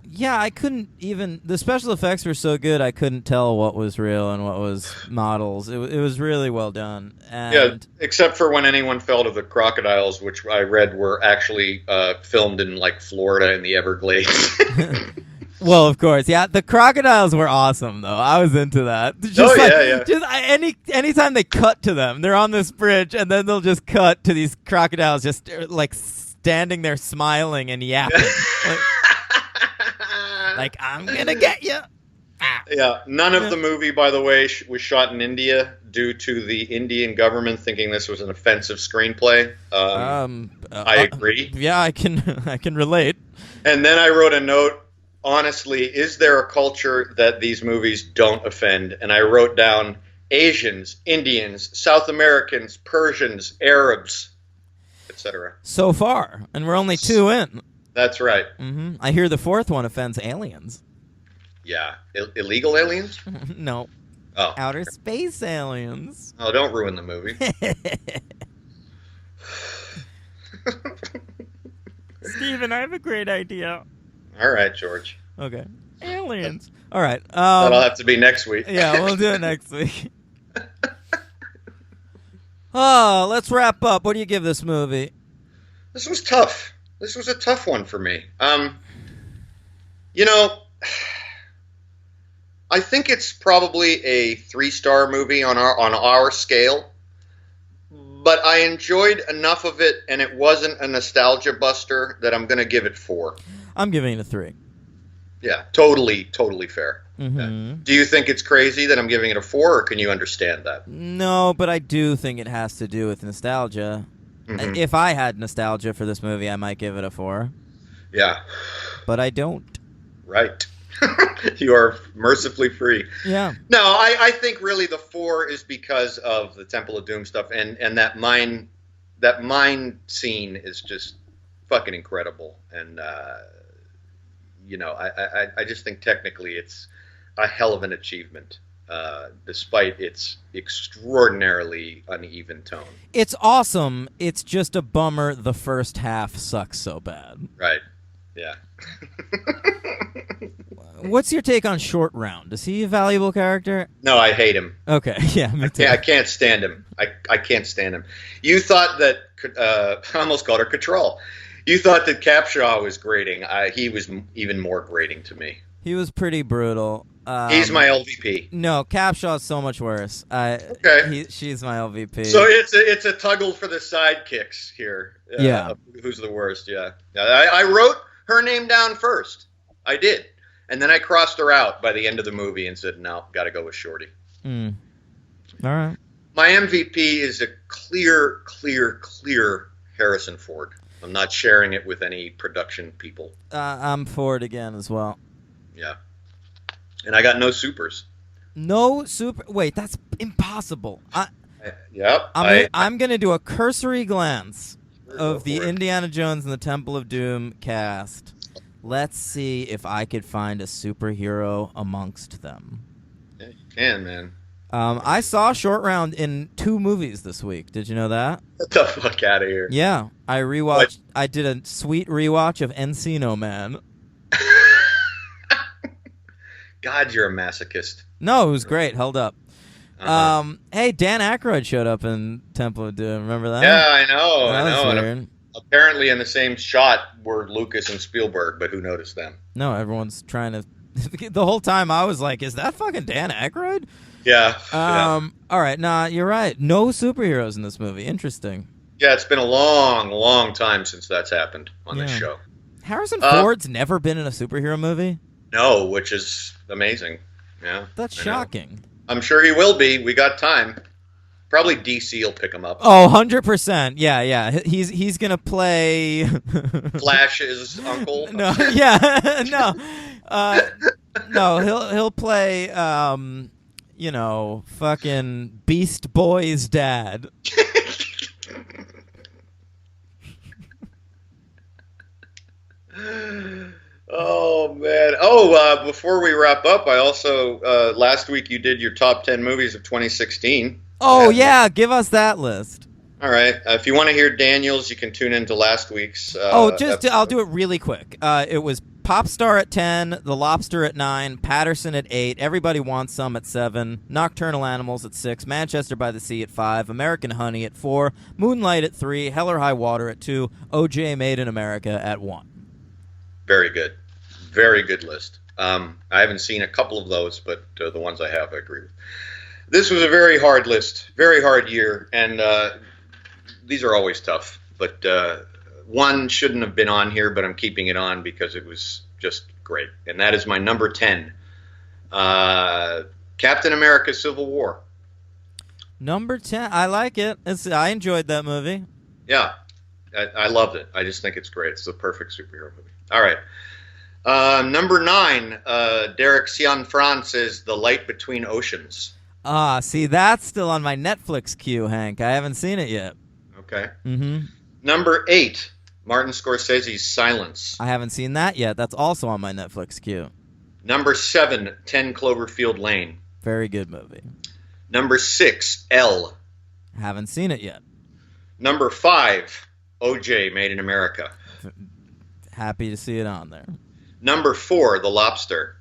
Yeah, I couldn't even... The special effects were so good, I couldn't tell what was real and what was models. It was really well done. And
yeah, except for when anyone fell to the crocodiles, which I read were actually filmed in, like, Florida in the Everglades.
Well, of course. Yeah, the crocodiles were awesome, though. I was into that. Anytime they cut to them, they're on this bridge, and then they'll just cut to these crocodiles just, like, standing there smiling and yapping. Like, I'm gonna get you.
Yeah, none of the movie, by the way, was shot in India due to the Indian government thinking this was an offensive screenplay. I agree.
Yeah, I can relate.
And then I wrote a note. Honestly, is there a culture that these movies don't offend? And I wrote down Asians, Indians, South Americans, Persians, Arabs, etc.
So far, and we're only 2 in.
That's right.
Mm-hmm. I hear the 4th one offends aliens.
Yeah. Illegal aliens?
No.
Oh.
Outer space aliens.
Oh, don't ruin the movie.
Steven, I have a great idea.
All right, George.
Okay.
Aliens.
All right.
That'll have to be next week.
Yeah, we'll do it next week. Oh, let's wrap up. What do you give this movie?
This was tough. This was a tough one for me. I think it's probably a 3-star movie on our scale, but I enjoyed enough of it, and it wasn't a nostalgia buster that I'm going to give it 4.
I'm giving it a 3.
Yeah, totally fair.
Mm-hmm.
Yeah. Do you think it's crazy that I'm giving it a 4, or can you understand that?
No, but I do think it has to do with nostalgia.
Mm-hmm.
If I had nostalgia for this movie, I might give it a 4.
Yeah.
But I don't.
Right. You are mercifully free.
Yeah.
No, I think really the 4 is because of the Temple of Doom stuff, and that mine scene is just fucking incredible. And I just think technically it's a hell of an achievement, despite its extraordinarily uneven tone.
It's awesome. It's just a bummer the first half sucks so bad.
Right. Yeah.
What's your take on Short Round? Is he a valuable character?
No, I hate him.
Okay, yeah, me too.
I can't stand him. I can't stand him. You thought that I almost called her Cattrall. You thought that Capshaw was grating. He was even more grating to me.
He was pretty brutal.
He's my LVP.
No, Capshaw's so much worse.
Okay.
She's my LVP.
So it's a tuggle for the sidekicks here.
Yeah.
Who's the worst? Yeah. I wrote her name down first. I did. And then I crossed her out by the end of the movie and said, no, got to go with Shorty.
All right.
My MVP is a clear Harrison Ford. I'm not sharing it with any production people.
I'm for it again as well.
Yeah. And I got no supers.
No super. Wait, that's impossible.
Yep.
I'm going to do a cursory glance of the
for it.
Indiana Jones and the Temple of Doom cast. Let's see if I could find a superhero amongst them.
Yeah, you can, man.
I saw Short Round in 2 movies this week. Did you know that?
Get the fuck out of here.
Yeah, I rewatched.
What?
I did a sweet rewatch of Encino Man.
God, you're a masochist.
No, it was great. Held up.
Uh-huh.
Hey, Dan Aykroyd showed up in Temple of Doom. Remember that?
Yeah, I know.
That
I know.
was
And
weird.
apparently in the same shot were Lucas and Spielberg, but who noticed them?
No, everyone's trying to. The whole time I was like, "Is that fucking Dan Aykroyd?"
Yeah.
All right. Nah, you're right. No superheroes in this movie. Interesting.
Yeah, it's been a long time since that's happened on this
Yeah.
show.
Harrison Ford's never been in a superhero movie?
No, which is amazing. Yeah.
That's
I know.
shocking.
I'm sure he will be. We got time. Probably DC will pick him up.
Oh, 100%. Yeah. He's going to play
Flash's uncle.
No, yeah. No, he'll play fucking Beast Boy's dad.
Oh man! Oh, before we wrap up, I also last week you did your top 10 movies of 2016.
Oh yeah, give us that list.
All right. If you want to hear Daniel's, you can tune into last week's.
I'll do it really quick. It was Popstar at 10, The Lobster at 9, Patterson at 8, Everybody Wants Some at 7, Nocturnal Animals at 6, Manchester by the Sea at 5, American Honey at 4, Moonlight at 3, Hell or High Water at 2, OJ Made in America at 1.
Very good. Very good list. I haven't seen a couple of those, but the ones I have, I agree with. This was a very hard list, very hard year, and these are always tough. But one shouldn't have been on here, but I'm keeping it on because it was just great. And that is my number 10, Captain America Civil War.
Number 10, I like it. I enjoyed that movie.
Yeah, I loved it. I just think it's great. It's the perfect superhero movie. All right. Number 9, Derek Cianfrance's The Light Between Oceans.
See, that's still on my Netflix queue, Hank. I haven't seen it yet.
Okay.
Mm-hmm.
Number 8, Martin Scorsese's Silence.
I haven't seen that yet. That's also on my Netflix queue.
Number 7, 10 Cloverfield Lane.
Very good movie.
Number 6, Elle.
Haven't seen it yet.
Number 5, OJ Made in America.
Happy to see it on there.
Number 4, The Lobster.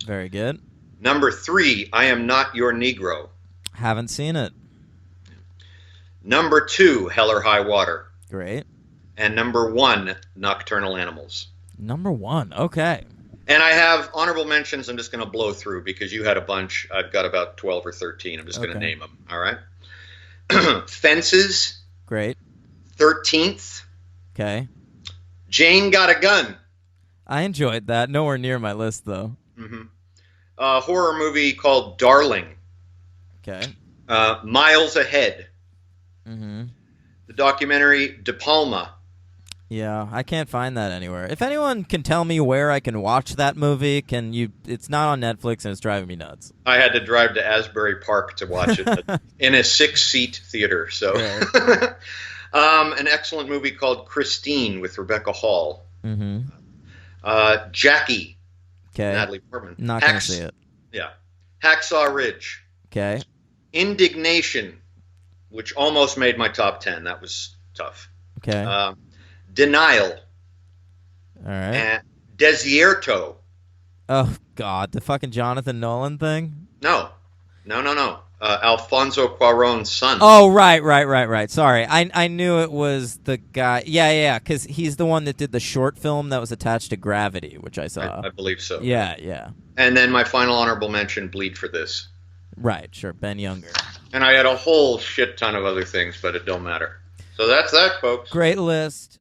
Very good.
Number 3, I Am Not Your Negro.
Haven't seen it.
Number 2, Hell or High Water.
Great.
And number 1, Nocturnal Animals.
Number 1. Okay.
And I have honorable mentions I'm just going to blow through because you had a bunch. I've got about 12 or 13. I'm just going to name them. All right. Fences,
Great.
13th,
Okay.
Jane Got a Gun.
I enjoyed that. Nowhere near my list, though.
Mm-hmm. A horror movie called Darling.
Okay.
Miles Ahead.
Mm-hmm.
The documentary De Palma.
Yeah, I can't find that anywhere. If anyone can tell me where I can watch that movie, can you? It's not on Netflix, and it's driving me nuts.
I had to drive to Asbury Park to watch it in a 6-seat theater. So,
Right.
an excellent movie called Christine with Rebecca Hall.
Mm-hmm.
Jackie.
Okay.
Natalie Portman.
Not gonna see it.
Yeah. Hacksaw Ridge.
Okay.
Indignation, which almost made my top 10. That was tough.
Okay.
Denial.
All right.
And Desierto.
Oh God, the fucking Jonathan Nolan thing.
No. Alfonso Cuarón's son.
Oh right. Sorry, I knew it was the guy. Yeah. Because he's the one that did the short film that was attached to Gravity, which I saw.
I believe so.
Yeah.
And then my final honorable mention, Bleed for This.
Right. Sure. Ben Younger.
And I had a whole shit ton of other things, but it don't matter. So that's that, folks.
Great list.